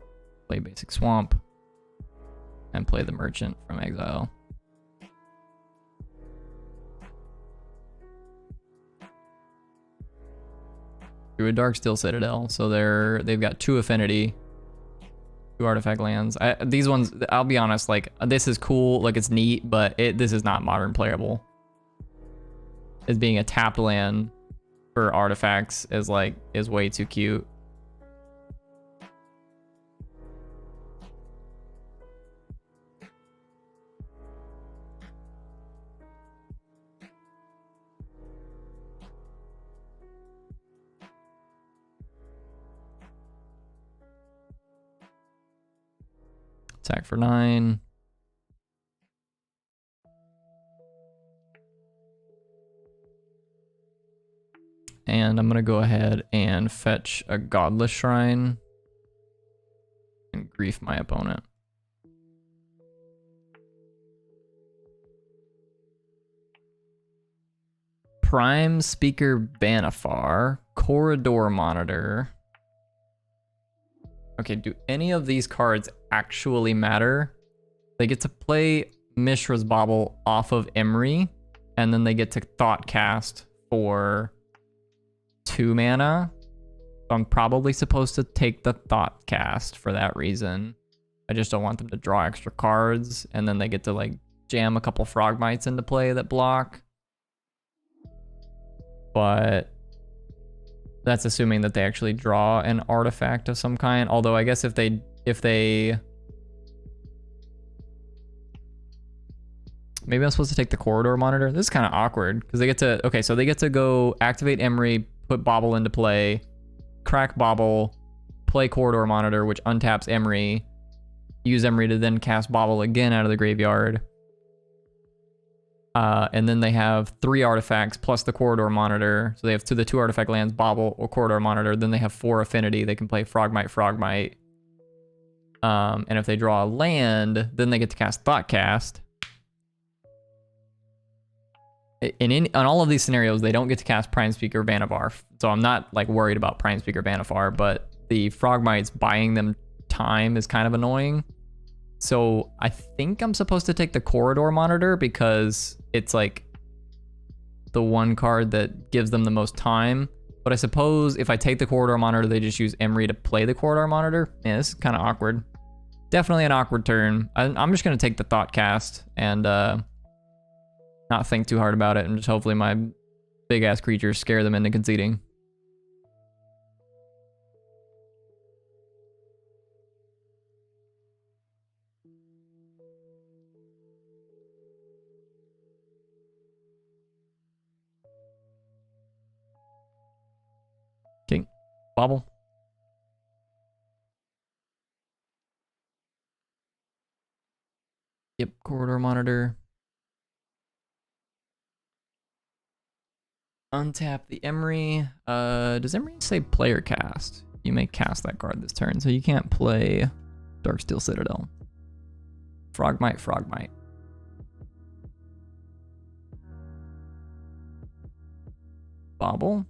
play basic swamp, and play the Merchant from exile. Through a Darksteel Citadel, so they've got 2 affinity, 2 artifact lands. These ones, I'll be honest, like, this is cool, like, it's neat, but this is not modern playable. As being a tapped land for artifacts is way too cute. Attack for 9. And I'm gonna go ahead and fetch a Godless Shrine and grief my opponent. Prime Speaker Banifar, Corridor Monitor. Okay, do any of these cards actually matter? They get to play Mishra's Bauble off of Emery, and then they get to Thoughtcast for 2 mana. So I'm probably supposed to take the Thoughtcast for that reason. I just don't want them to draw extra cards, and then they get to like jam a couple Frogmites into play that block. But that's assuming that they actually draw an artifact of some kind. Although I guess if they maybe I'm supposed to take the Corridor Monitor. This is kind of awkward because they get to, okay, so they get to go activate Emery, put Bauble into play, crack Bauble, play Corridor Monitor, which untaps Emery, use Emery to then cast Bauble again out of the graveyard. And then they have 3 artifacts plus the Corridor Monitor. So they have the 2 artifact lands, Bauble or Corridor Monitor. Then they have 4 affinity. They can play Frogmite, Frogmite. And if they draw a land, then they get to cast Thoughtcast. In all of these scenarios, they don't get to cast Prime Speaker Banifar. So I'm not like worried about Prime Speaker Banifar, but the Frogmites buying them time is kind of annoying. So I think I'm supposed to take the Corridor Monitor because it's like the one card that gives them the most time. But I suppose if I take the Corridor Monitor, they just use Emery to play the Corridor Monitor. Man, this is kind of awkward. Definitely an awkward turn. I'm just going to take the Thoughtcast and not think too hard about it, and just hopefully my big-ass creatures scare them into conceding. Okay, Bauble. Yep, Corridor Monitor. Untap the Emery. Does Emery say player cast? You may cast that card this turn, so you can't play Darksteel Citadel. Frogmite, Frogmite. Bauble.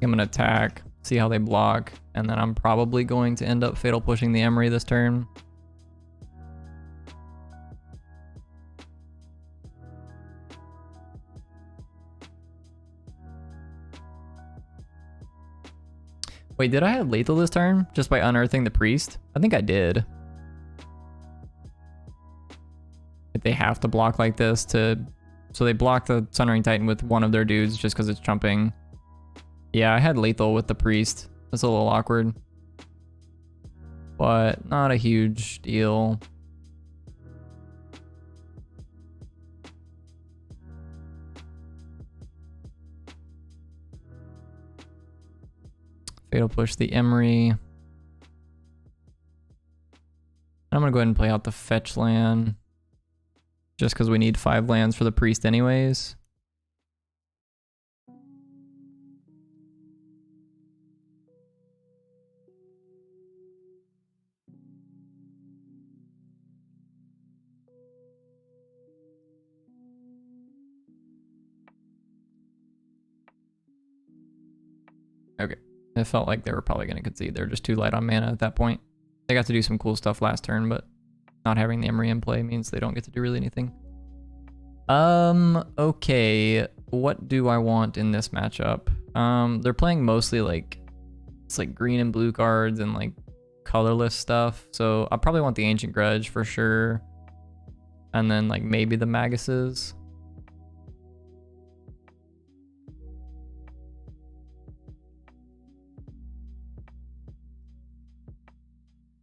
I'm gonna attack, see how they block, and then I'm probably going to end up fatal pushing the Emery this turn. Wait, did I have lethal this turn just by unearthing the priest? I think I did. If they have to block like this to... So they block the Sundering Titan with one of their dudes just because it's trumping. Yeah, I had lethal with the priest. That's a little awkward. But not a huge deal. Fatal push the Emery. I'm gonna go ahead and play out the fetch land. Just because we need 5 lands for the priest anyways. Okay. It felt like they were probably going to concede. They're just too light on mana at that point. They got to do some cool stuff last turn, but not having the Emery in play means they don't get to do really anything. Okay. What do I want in this matchup? They're playing mostly like, it's like green and blue cards and like colorless stuff. So I probably want the Ancient Grudge for sure. And then like maybe the Maguses.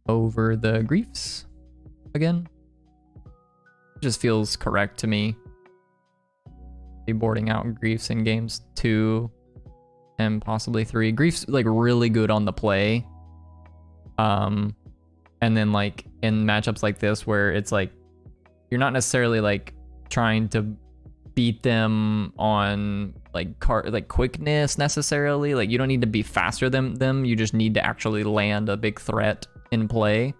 Over the Griefs again. Just feels correct to me. Be boarding out Griefs in games 2 and possibly 3. Griefs like really good on the play. And then like in matchups like this where it's like you're not necessarily like trying to beat them on like quickness necessarily. Like you don't need to be faster than them. You just need to actually land a big threat in play.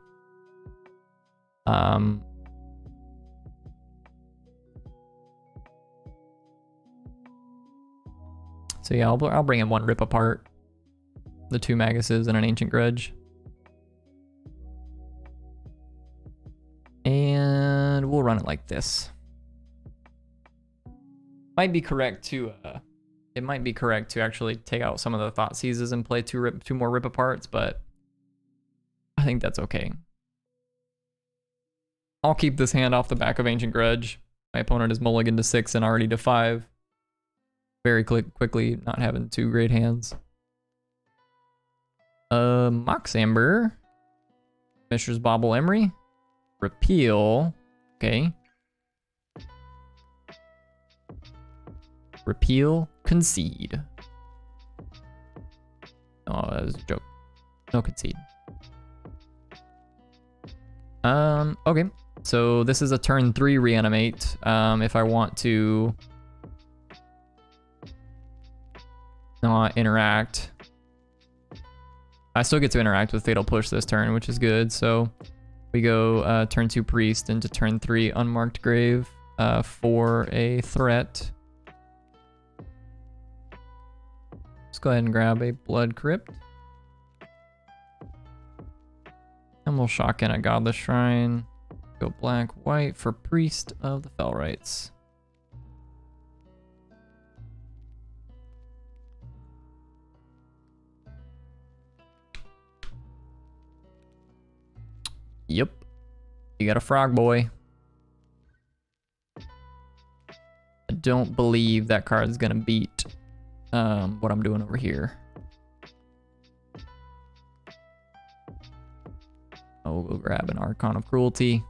So yeah, I'll bring in 1 Rip Apart, the 2 Maguses and an Ancient Grudge. And we'll run it like this. Might be correct to it might be correct to actually take out some of the Thoughtseizes and play 2 more Rip Aparts, but I think that's okay. I'll keep this hand off the back of Ancient Grudge. My opponent is mulligan to 6 and already to 5. Very quickly, not having 2 great hands. Mox Amber. Mishra's Bauble Emery. Repeal. Okay. Repeal. Concede. Oh, that was a joke. No concede. Okay. So this is a turn 3 reanimate. If I want to not interact, I still get to interact with Fatal Push this turn, which is good. So we go turn 2 Priest into turn 3 Unmarked Grave for a threat. Let's go ahead and grab a Blood Crypt. And we'll shock in a Godless Shrine. Go black, white for Priest of the Fell Rites. Yep. You got a frog boy. I don't believe that card is gonna beat what I'm doing over here. We'll go grab an Archon of Cruelty.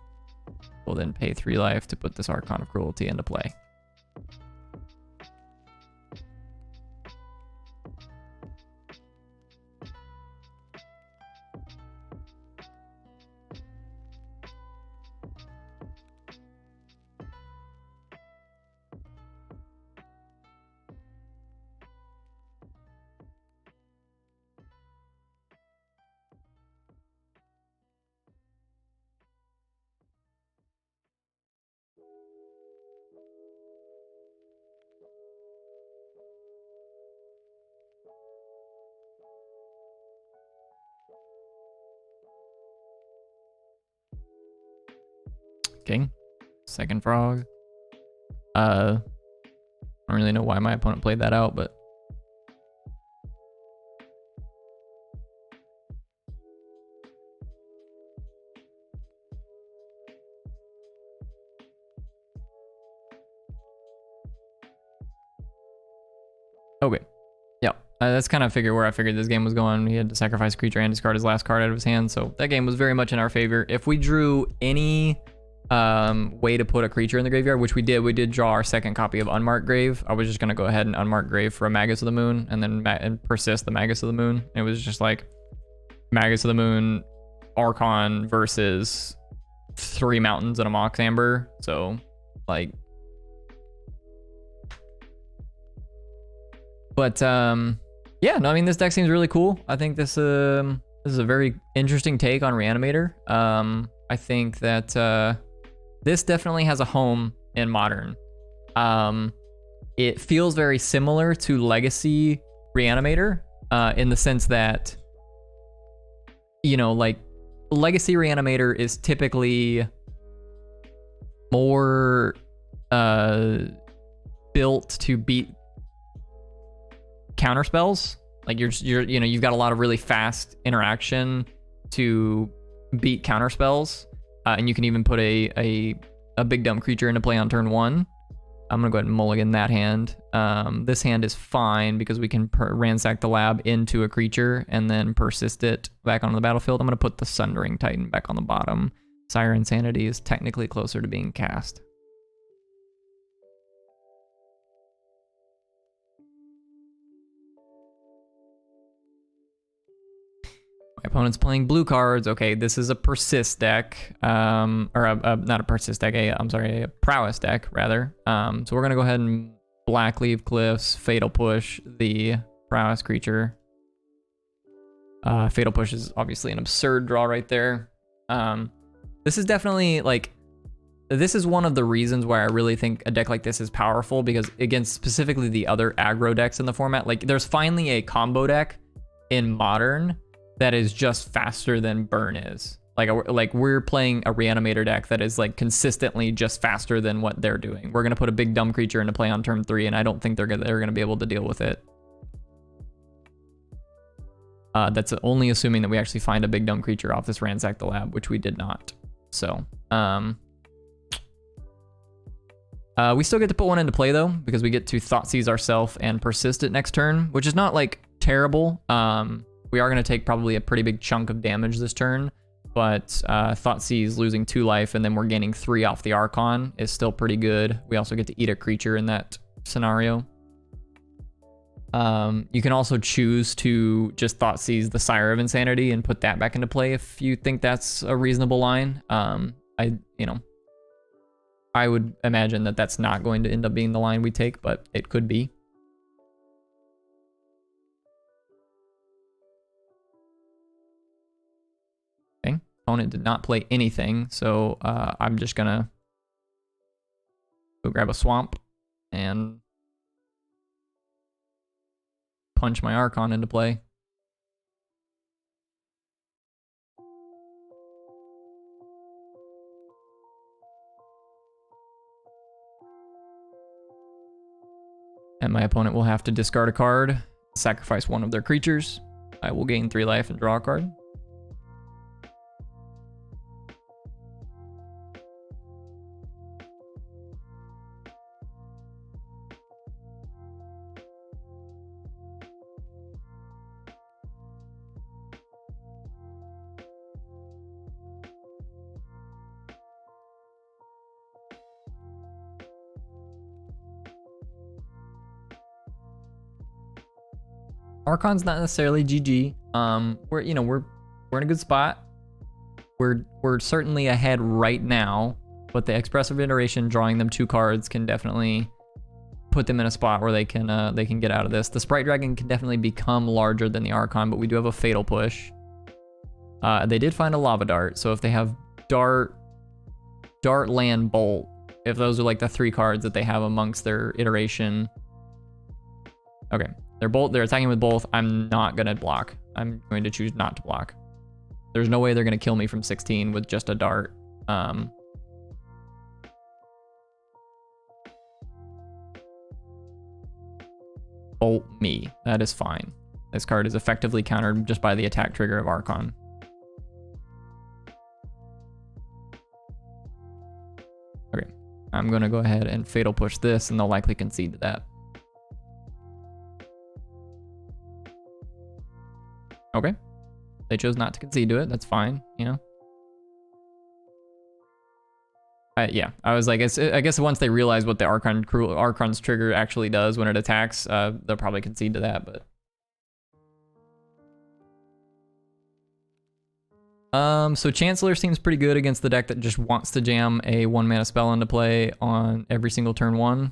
We'll then pay 3 life to put this Archon of Cruelty into play. Okay. Second frog. I don't really know why my opponent played that out, but okay. Yeah, that's kind of where I figured this game was going. He had to sacrifice a creature and discard his last card out of his hand, so that game was very much in our favor. If we drew any way to put a creature in the graveyard, which we did draw our second copy of Unmarked Grave. I was just gonna go ahead and Unmarked Grave for a Magus of the Moon, and then Persist the Magus of the Moon. It was just like Magus of the Moon, Archon versus 3 mountains and a Mox Amber. So like, but yeah, no, I mean, this deck seems really cool. I think this is a very interesting take on Reanimator. I think that this definitely has a home in Modern. It feels very similar to Legacy Reanimator in the sense that, you know, like Legacy Reanimator is typically more built to beat counter spells. Like you know, you've got a lot of really fast interaction to beat counter spells. And you can even put a big dumb creature into play on turn 1. I'm gonna go ahead and mulligan that hand. This hand is fine because we can ransack the lab into a creature and then persist it back onto the battlefield. I'm gonna put the Sundering Titan back on the bottom. Sire of Insanity is technically closer to being cast. My opponent's playing blue cards. Okay, this is a Persist deck, or not a Persist deck, a Prowess deck, rather. So we're gonna go ahead and Blackcleave Cliffs, Fatal Push the Prowess creature. Fatal Push is obviously an absurd draw right there. This is definitely, like, this is one of the reasons why I really think a deck like this is powerful, because against specifically the other aggro decks in the format, like, there's finally a combo deck in Modern that is just faster than Burn is. Like we're playing a Reanimator deck that is like consistently just faster than what they're doing. We're gonna put a big dumb creature into play on turn 3, and I don't think they're gonna be able to deal with it. That's only assuming that we actually find a big dumb creature off this Ransack the Lab, which we did not. So we still get to put one into play though, because we get to Thoughtseize ourselves and Persist it next turn, which is not like terrible. We are going to take probably a pretty big chunk of damage this turn, but Thoughtseize losing 2 life and then we're gaining 3 off the Archon is still pretty good. We also get to eat a creature in that scenario. You can also choose to just Thoughtseize the Sire of Insanity and put that back into play if you think that's a reasonable line. You know, I would imagine that that's not going to end up being the line we take, but it could be. Opponent did not play anything, so I'm just gonna go grab a swamp and punch my Archon into play. And my opponent will have to discard a card, sacrifice one of their creatures. I will gain 3 life and draw a card. Archon's not necessarily GG. We're in a good spot. We're certainly ahead right now, but the Expressive Iteration, drawing them 2 cards, can definitely put them in a spot where they can get out of this. The Sprite Dragon can definitely become larger than the Archon, but we do have a Fatal Push. They did find a Lava Dart, so if they have Dart, Land, Bolt, if those are like the 3 cards that they have amongst their iteration. Okay. They're attacking with both. I'm not gonna block. I'm going to choose not to block. There's no way they're gonna kill me from 16 with just a dart. bolt me. That is fine. This card is effectively countered just by the attack trigger of Archon. Okay, I'm gonna go ahead and Fatal Push this, and they'll likely concede to that. Okay, they chose not to concede to it. That's fine, you know. Yeah, I was like, I guess once they realize what the Archon's trigger actually does when it attacks, they'll probably concede to that. But so Chancellor seems pretty good against the deck that just wants to jam a 1-mana spell into play on every single turn 1.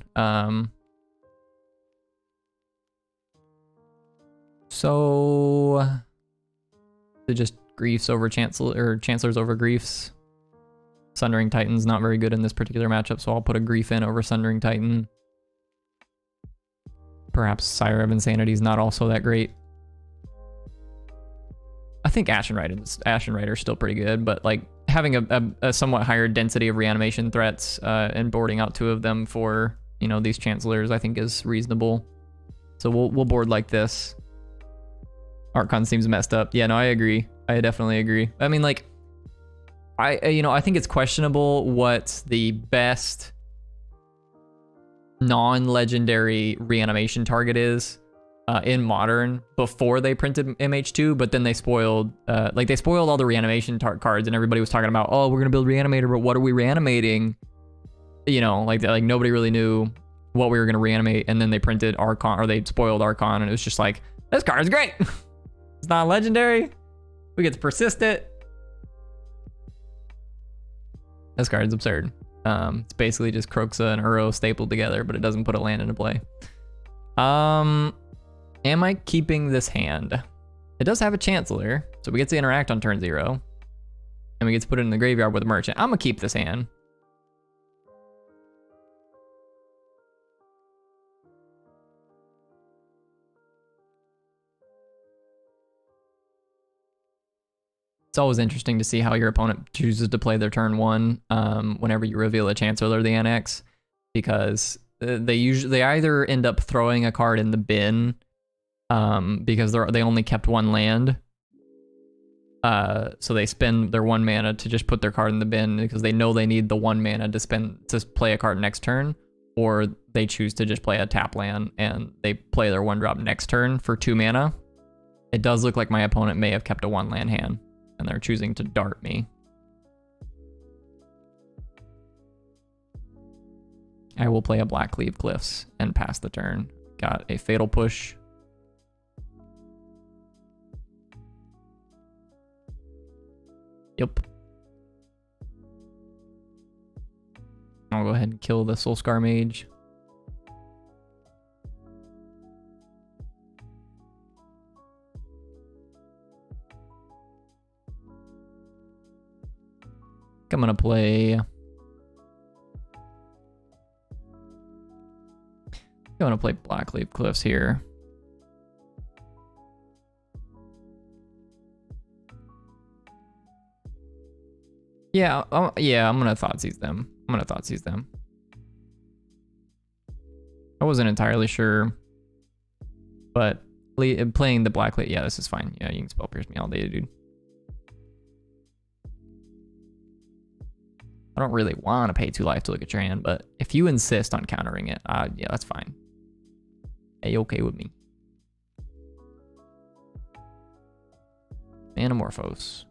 So to just Griefs over Chancellor, or Chancellors over Griefs. Sundering Titan's not very good in this particular matchup, so I'll put a Grief in over Sundering Titan. Perhaps Sire of Insanity is not also that great. I think Ashen Rider is still pretty good, but like having a somewhat higher density of reanimation threats and boarding out 2 of them for, you know, these Chancellors, I think is reasonable. So we'll board like this. Archon seems messed up. Yeah, no, I agree. I definitely agree. I mean, like, I think it's questionable what the best non-legendary reanimation target is in Modern before they printed MH2, but then they spoiled all the reanimation cards, and everybody was talking about, oh, we're gonna build Reanimator, but what are we reanimating? You know, like nobody really knew what we were gonna reanimate, and then they printed Archon, or they spoiled Archon, and it was just like, this card's great. It's not legendary. We get to persist it. This card's absurd. It's basically just Kroxa and Uro stapled together, but it doesn't put a land into play. Am I keeping this hand? It does have a Chancellor, so we get to interact on turn 0. And we get to put it in the graveyard with a Merchant. I'm gonna keep this hand. It's always interesting to see how your opponent chooses to play their turn 1 whenever you reveal a Chancellor or the Annex, because they either end up throwing a card in the bin because they only kept 1 land, so they spend their 1 mana to just put their card in the bin because they know they need the 1 mana to play a card next turn, or they choose to just play a tap land and they play their 1-drop next turn for 2 mana. It does look like my opponent may have kept a 1-land hand, and they're choosing to dart me. I will play a Blackcleave Cliffs and pass the turn. Got a Fatal Push. Yep. I'll go ahead and kill the Soulscar Mage. I'm gonna play. Blackcleave Cliffs here. Yeah, I'm gonna Thoughtseize them. I wasn't entirely sure, but playing the Blackcleave, yeah, this is fine. Yeah, you can Spell Pierce me all day, dude. I don't really want to pay 2 life to look at your hand, but if you insist on countering it, yeah, that's fine. A-okay with me. Anamorphose.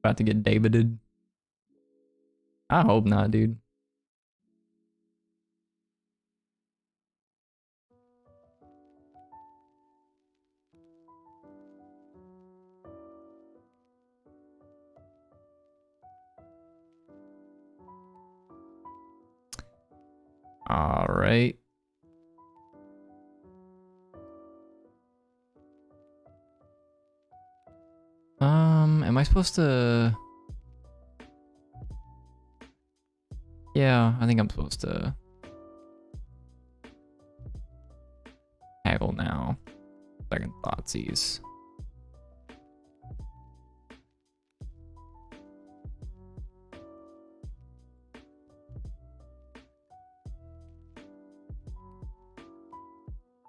About to get Davided. I hope not, dude. All right. Am I supposed to... Yeah, I think I'm supposed to... haggle now. Second Thoughtseize.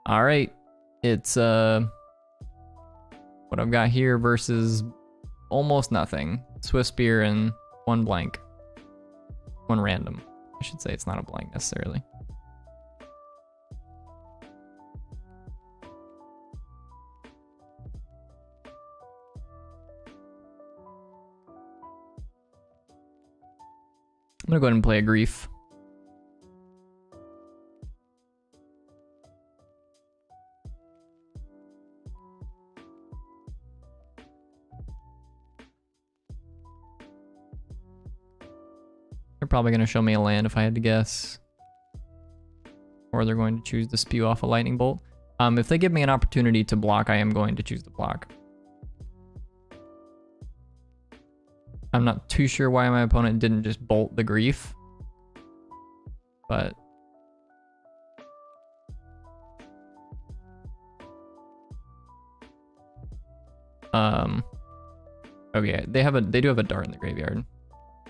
All right, it's what I've got here versus almost nothing. Swift Spear and one blank, one random. I should say it's not a blank necessarily. I'm gonna go ahead and play a Grief. They're probably going to show me a land if I had to guess. Or they're going to choose to spew off a lightning bolt. If they give me an opportunity to block, I am going to choose to block. I'm not too sure why my opponent didn't just bolt the Grief. But... okay, they do have a dart in the graveyard.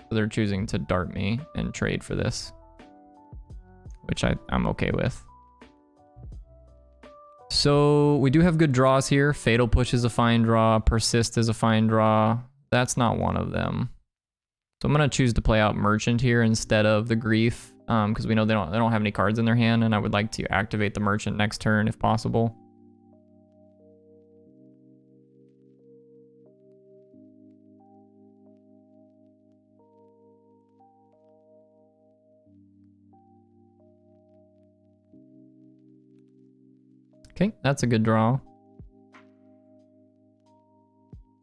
So they're choosing to dart me and trade for this, which I'm okay with. So we do have good draws here. Fatal Push is a fine draw. Persist is a fine draw. That's not one of them. So I'm gonna choose to play out Merchant here instead of the Grief, because we know they don't have any cards in their hand, and I would like to activate the Merchant next turn if possible. Okay, that's a good draw.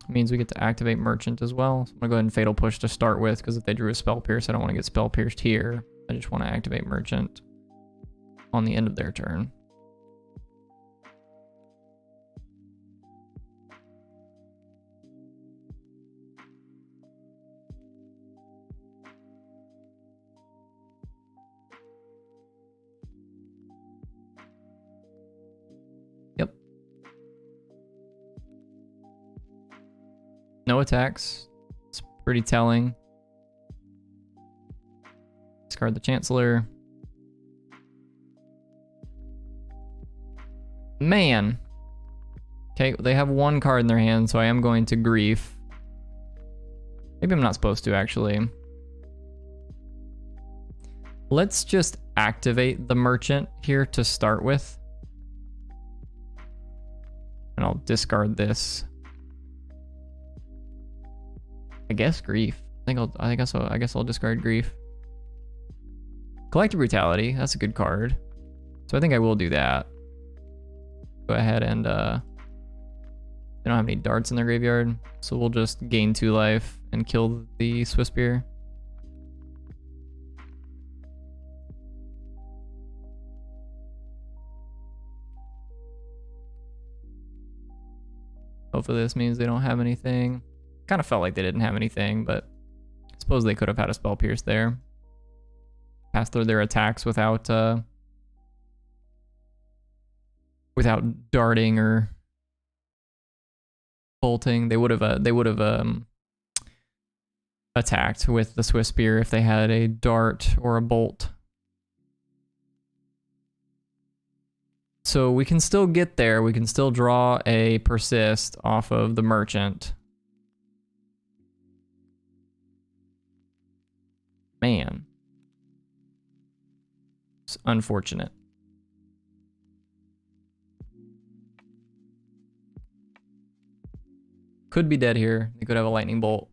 Means we get to activate Merchant as well. So I'm gonna go ahead and Fatal Push to start with, because if they drew a Spell Pierce, I don't want to get Spell Pierced here. I just want to activate Merchant on the end of their turn. No attacks. It's pretty telling. Discard the Chancellor. Man. Okay, they have one card in their hand, so I am going to Grief. Maybe I'm not supposed to, actually. Let's just activate the Merchant here to start with. And I'll discard this. I guess Grief. I guess I'll discard Grief. Collective Brutality. That's a good card. So I think I will do that. Go ahead and they don't have any darts in their graveyard, so we'll just gain 2 life and kill the Swift Spear. Hopefully this means they don't have anything. Kind of felt like they didn't have anything, but I suppose they could have had a Spell Pierce there. Pass through their attacks without darting or bolting. They would have attacked with the Swift Spear if they had a dart or a bolt. So we can still get there. We can still draw a Persist off of the Merchant. Man. It's unfortunate. Could be dead here. They could have a lightning bolt.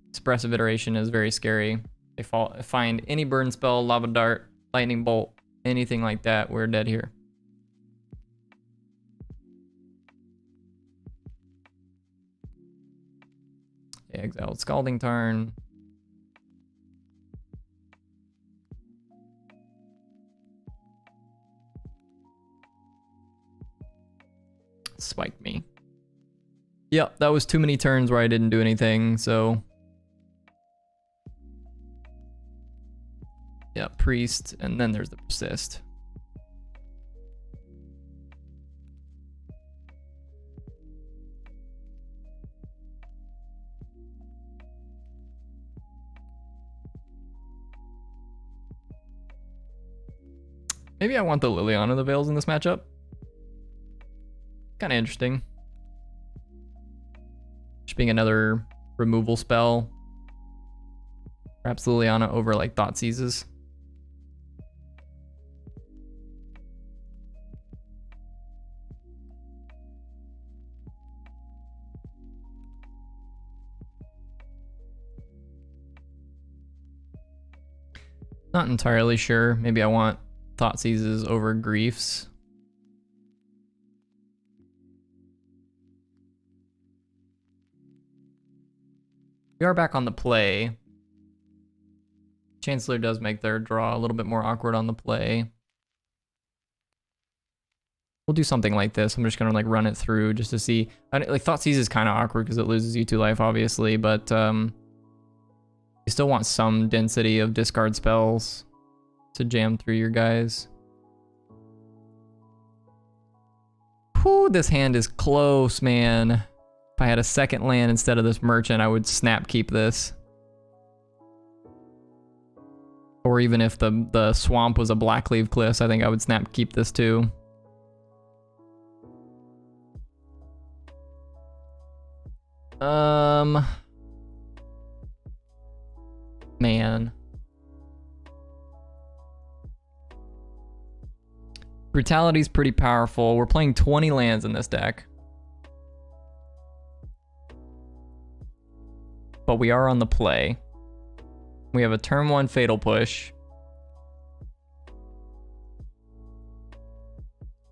Expressive Iteration is very scary. They find any burn spell, lava dart, lightning bolt, anything like that, we're dead here. Exiled Scalding Tarn. Spiked me. Yep, that was too many turns where I didn't do anything, so... Yeah, Priest, and then there's the Persist. Maybe I want the Liliana the Veils in this matchup. Kind of interesting. Just being another removal spell. Perhaps Liliana over like Thoughtseizes. Not entirely sure. Maybe I want Thoughtseizes over Griefs. We are back on the play. Chancellor does make their draw a little bit more awkward on the play. We'll do something like this. I'm just gonna like run it through just to see. Like Thoughtseize is kind of awkward because it loses you 2 life, obviously, but you still want some density of discard spells to jam through your guys. Whew, this hand is close, man. If I had a second land instead of this merchant, I would snap keep this. Or even if the swamp was a Blackcleave Cliffs, I think I would snap keep this too. Man. Brutality's pretty powerful. We're playing 20 lands in this deck. But we are on the play. We have a turn 1 Fatal Push.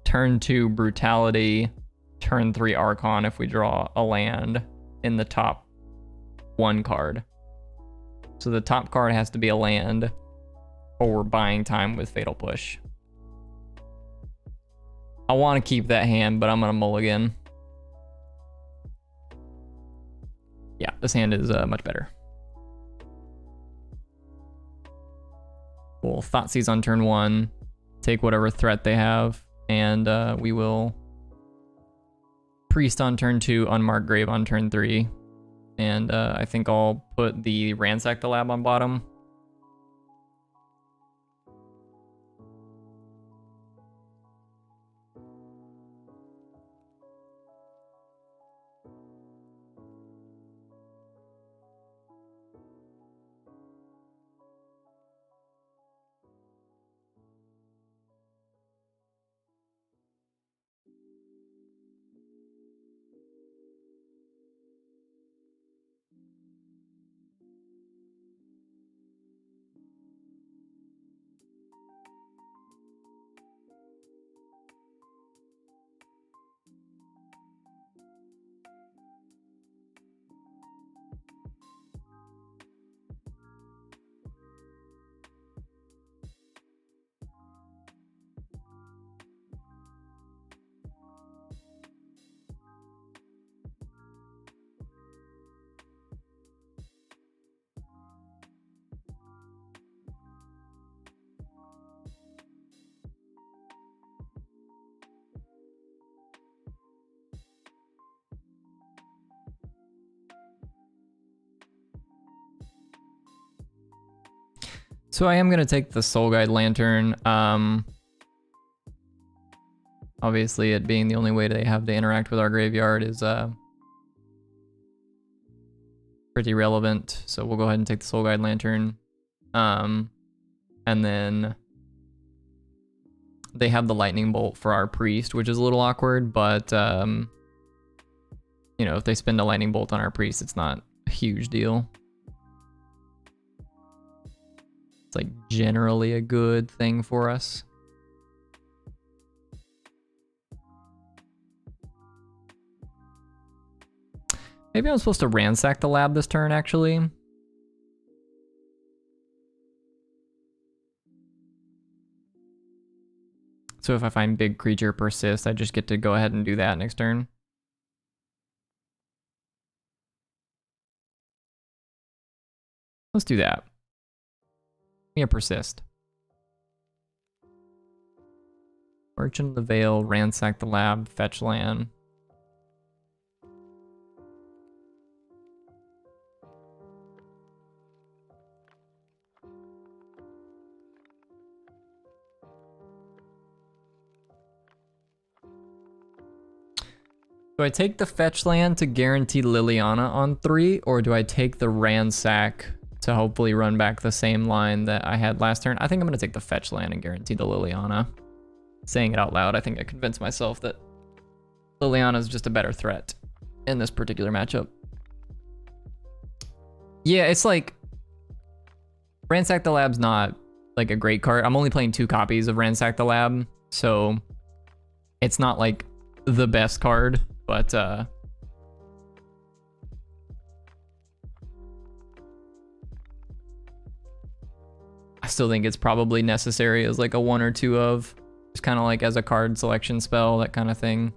Turn 2 Brutality. Turn 3 Archon if we draw a land in the top 1 card. So the top card has to be a land, or we're buying time with Fatal Push. I want to keep that hand, but I'm going to mulligan. Yeah, this hand is much better. We'll Thoughtseize on turn 1, take whatever threat they have, and we will Priest on turn 2, Unmarked Grave on turn 3. And I think I'll put the Ransack the Lab on bottom. So I am going to take the Soul Guide Lantern. Obviously, it being the only way they have to interact with our graveyard is pretty relevant. So we'll go ahead and take the Soul Guide Lantern. And then they have the Lightning Bolt for our Priest, which is a little awkward, but you know, if they spend a Lightning Bolt on our Priest, it's not a huge deal. It's like generally a good thing for us. Maybe I'm supposed to Ransack the Lab this turn, actually. So if I find big creature Persist, I just get to go ahead and do that next turn. Let's do that. Give me a Persist. Merchant of the Veil, Ransack the Lab, fetch land. Do I take the fetch land to guarantee Liliana on 3, or do I take the Ransack to hopefully run back the same line that I had last turn? I think I'm going to take the fetch land and guarantee the Liliana. Saying it out loud, I think I convinced myself that Liliana is just a better threat in this particular matchup. Yeah, it's like Ransack the Lab's not like a great card. I'm only playing 2 copies of Ransack the Lab, so it's not like the best card, but I still think it's probably necessary as like a 1 or 2 of. Just kind of like as a card selection spell, that kind of thing.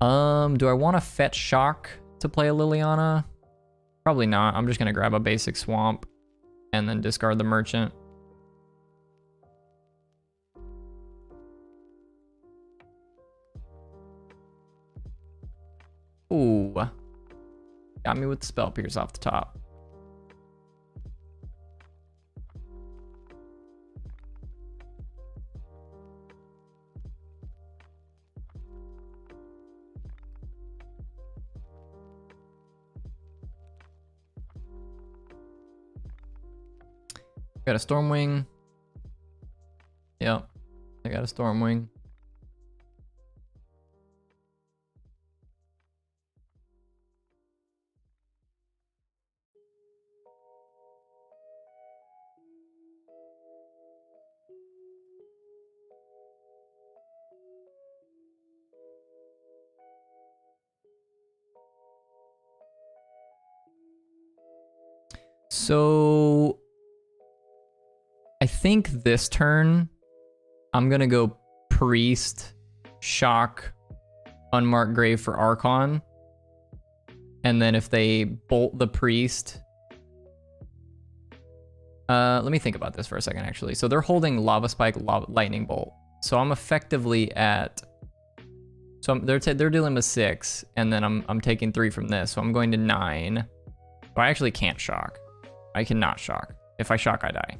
Do I want to fetch Shock to play a Liliana? Probably not. I'm just going to grab a basic Swamp and then discard the Merchant. Ooh. Got me with the Spell Pierce off the top. Got a Stormwing. Yep, I got a Stormwing. So I think this turn, I'm gonna go Priest, Shock, Unmarked Grave for Archon. And then if they bolt the Priest... let me think about this for a second, actually. So they're holding Lava Spike, Lightning Bolt. So I'm effectively at... So they're dealing with 6, and then I'm taking 3 from this. So I'm going to 9. So I actually can't Shock. I cannot Shock. If I Shock, I die.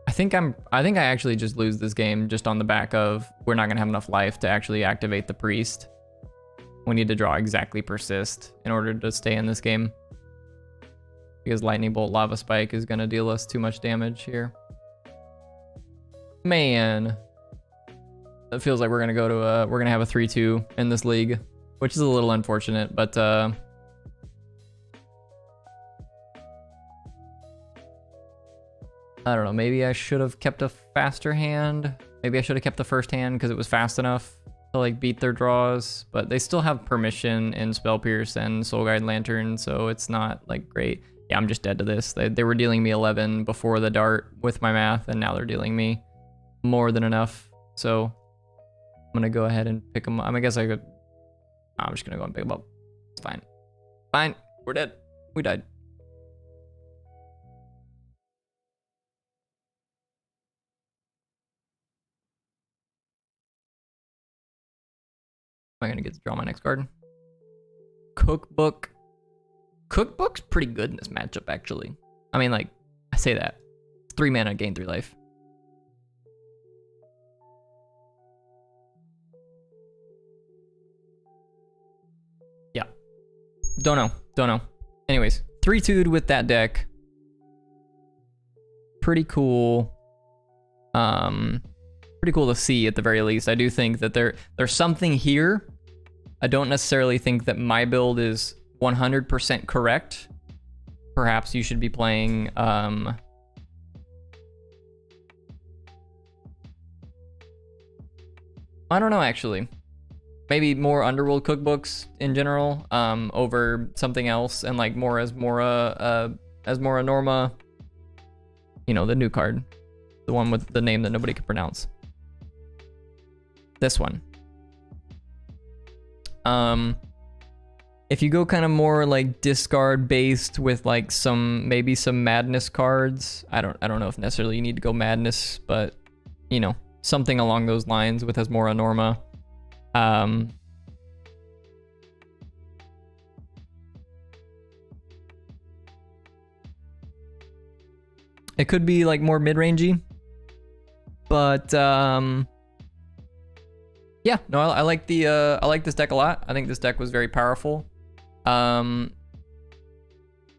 I think I actually just lose this game just on the back of we're not gonna have enough life to actually activate the Priest. We need to draw exactly Persist in order to stay in this game. Because Lightning Bolt, Lava Spike is gonna deal us too much damage here. Man. It feels like we're gonna go to we're gonna have a 3-2 in this league, which is a little unfortunate, but I don't know, maybe I should have kept a faster hand. Maybe I should have kept the first hand because it was fast enough to like beat their draws, but they still have permission in Spell Pierce and Soul Guide Lantern, so it's not like great. Yeah, I'm just dead to this. They were dealing me 11 before the dart with my math, and now they're dealing me more than enough. So I'm gonna go ahead and pick them up. I guess I could, I'm just gonna go and pick them up. It's fine. Fine, we're dead. We died. Am I gonna get to draw my next card? Cookbook. Cookbook's pretty good in this matchup, actually. I mean, like, I say that. 3 mana, gain 3 life. Yeah. Don't know. Anyways, 3-2'd with that deck. Pretty cool. Pretty cool to see at the very least. I do think that there's something here. I don't necessarily think that my build is 100% correct. Perhaps you should be playing I don't know, actually. Maybe more Underworld Cookbooks in general, over something else, and like more as Mora Norma. You know, the new card. The one with the name that nobody can pronounce. This one. If you go kind of more like discard based with like maybe some madness cards, I don't know if necessarily you need to go madness, but you know, something along those lines with Asmora Norma. It could be like more mid-rangey, but yeah, no, I like this deck a lot. I think this deck was very powerful.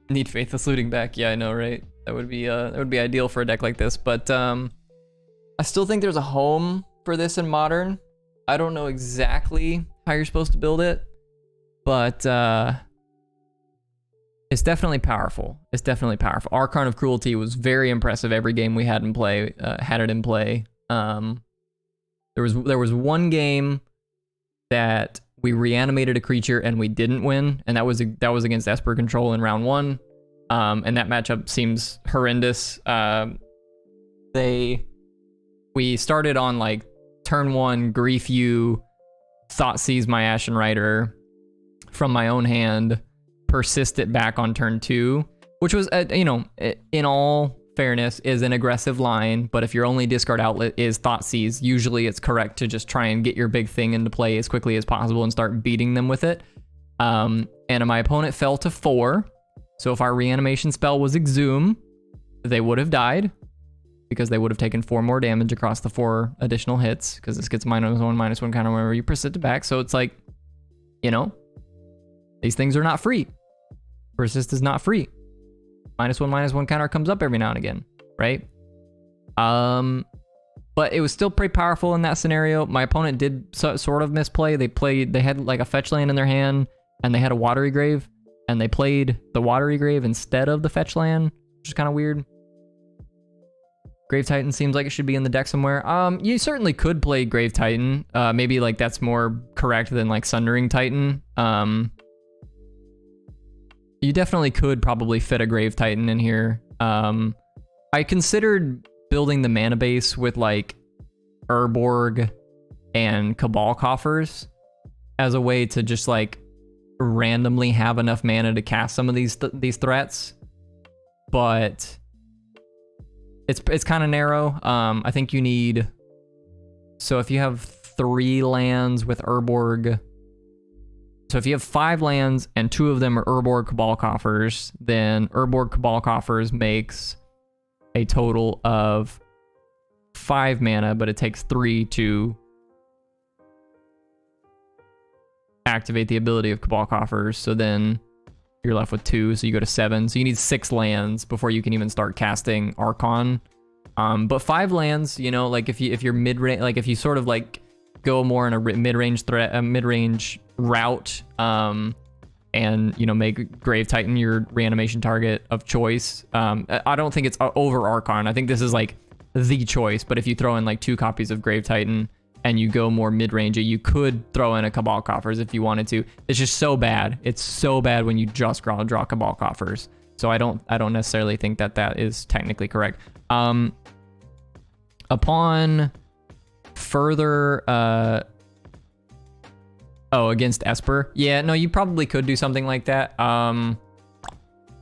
Need Faithless Looting back. Yeah, I know, right? That would be ideal for a deck like this. But I still think there's a home for this in Modern. I don't know exactly how you're supposed to build it, but it's definitely powerful. It's definitely powerful. Archon of Cruelty was very impressive every game we had in play. Had it in play. There was one game that we reanimated a creature and we didn't win, and that was against Esper Control in round 1. And that matchup seems horrendous. We started on like turn 1, Grief You, Thoughtseize my Ashen Rider from my own hand, Persist it back on turn 2, which was, you know, in all fairness, is an aggressive line, but if your only discard outlet is Thoughtseize, usually it's correct to just try and get your big thing into play as quickly as possible and start beating them with it. And my opponent fell to 4, so if our reanimation spell was Exhume, they would have died, because they would have taken 4 more damage across the 4 additional hits, because this gets -1/-1 counter whenever you persist it back. So it's like, you know, these things are not free. Persist is not free. -1/-1 counter comes up every now and again, right? But it was still pretty powerful in that scenario. My opponent did sort of misplay. They had like a fetch land in their hand, and they had a Watery Grave, and they played the Watery Grave instead of the fetch land, which is kind of weird. Grave Titan seems like it should be in the deck somewhere. You certainly could play Grave Titan. Maybe like that's more correct than like Sundering Titan. You definitely could probably fit a Grave Titan in here. I considered building the mana base with like Urborg and Cabal Coffers as a way to just like randomly have enough mana to cast some of these threats, but it's kind of narrow. I think you need, so if you have 3 lands with Urborg, so if you have 5 lands and 2 of them are Urborg Cabal Coffers, then Urborg Cabal Coffers makes a total of 5 mana, but it takes 3 to activate the ability of Cabal Coffers. So then you're left with 2, so you go to 7. So you need 6 lands before you can even start casting Archon. But 5 lands, you know, like if you're mid-range, like if you sort of like go more in a mid-range route, and you know, make Grave Titan your reanimation target of choice. I don't think it's over Archon. I think this is like the choice. But if you throw in like 2 copies of Grave Titan and you go more mid-range, you could throw in a Cabal Coffers if you wanted to. It's just so bad. It's so bad when you just draw Cabal Coffers. So I don't necessarily think that is technically correct. Upon further against Esper. Yeah, no, you probably could do something like that.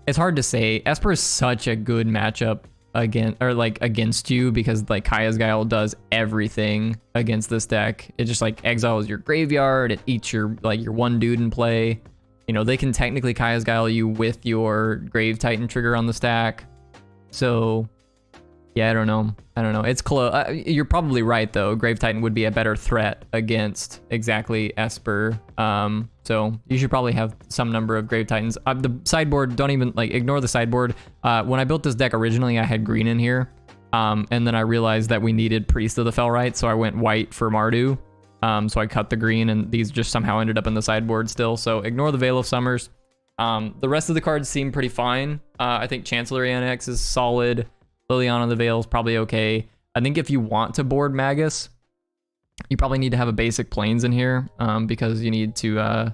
It's hard to say. Esper is such a good matchup against you, because like Kaya's Guile does everything against this deck. It just like exiles your graveyard, it eats your one dude in play. You know, they can technically Kaya's Guile you with your Grave Titan trigger on the stack. So yeah, I don't know. It's close. You're probably right though. Grave Titan would be a better threat against exactly Esper. So you should probably have some number of Grave Titans. The sideboard, don't even like ignore the sideboard. When I built this deck originally, I had green in here, and then I realized that we needed Priest of the Fellright, so I went white for Mardu. So I cut the green, and these just somehow ended up in the sideboard still. So ignore the Veil of Summers. The rest of the cards seem pretty fine. I think Chancellor Annex is solid. Liliana the Veil is probably okay. I think if you want to board Magus, you probably need to have a basic Plains in here, because you need to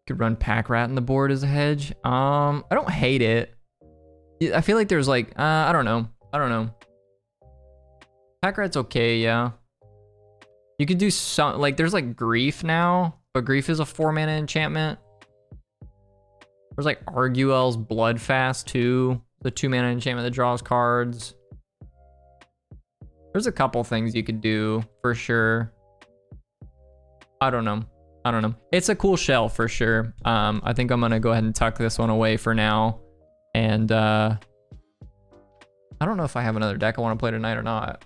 could run Pack Rat in the board as a hedge. I don't hate it. I feel like there's like I don't know. Pack Rat's okay, yeah. You could do some, like, there's like Grief now, but Grief is a 4-mana enchantment. There's like Arguel's Bloodfast too, the 2-mana enchantment that draws cards. There's a couple things you could do for sure. I don't know. It's a cool shell for sure. I think I'm gonna go ahead and tuck this one away for now. And I don't know if I have another deck I want to play tonight or not.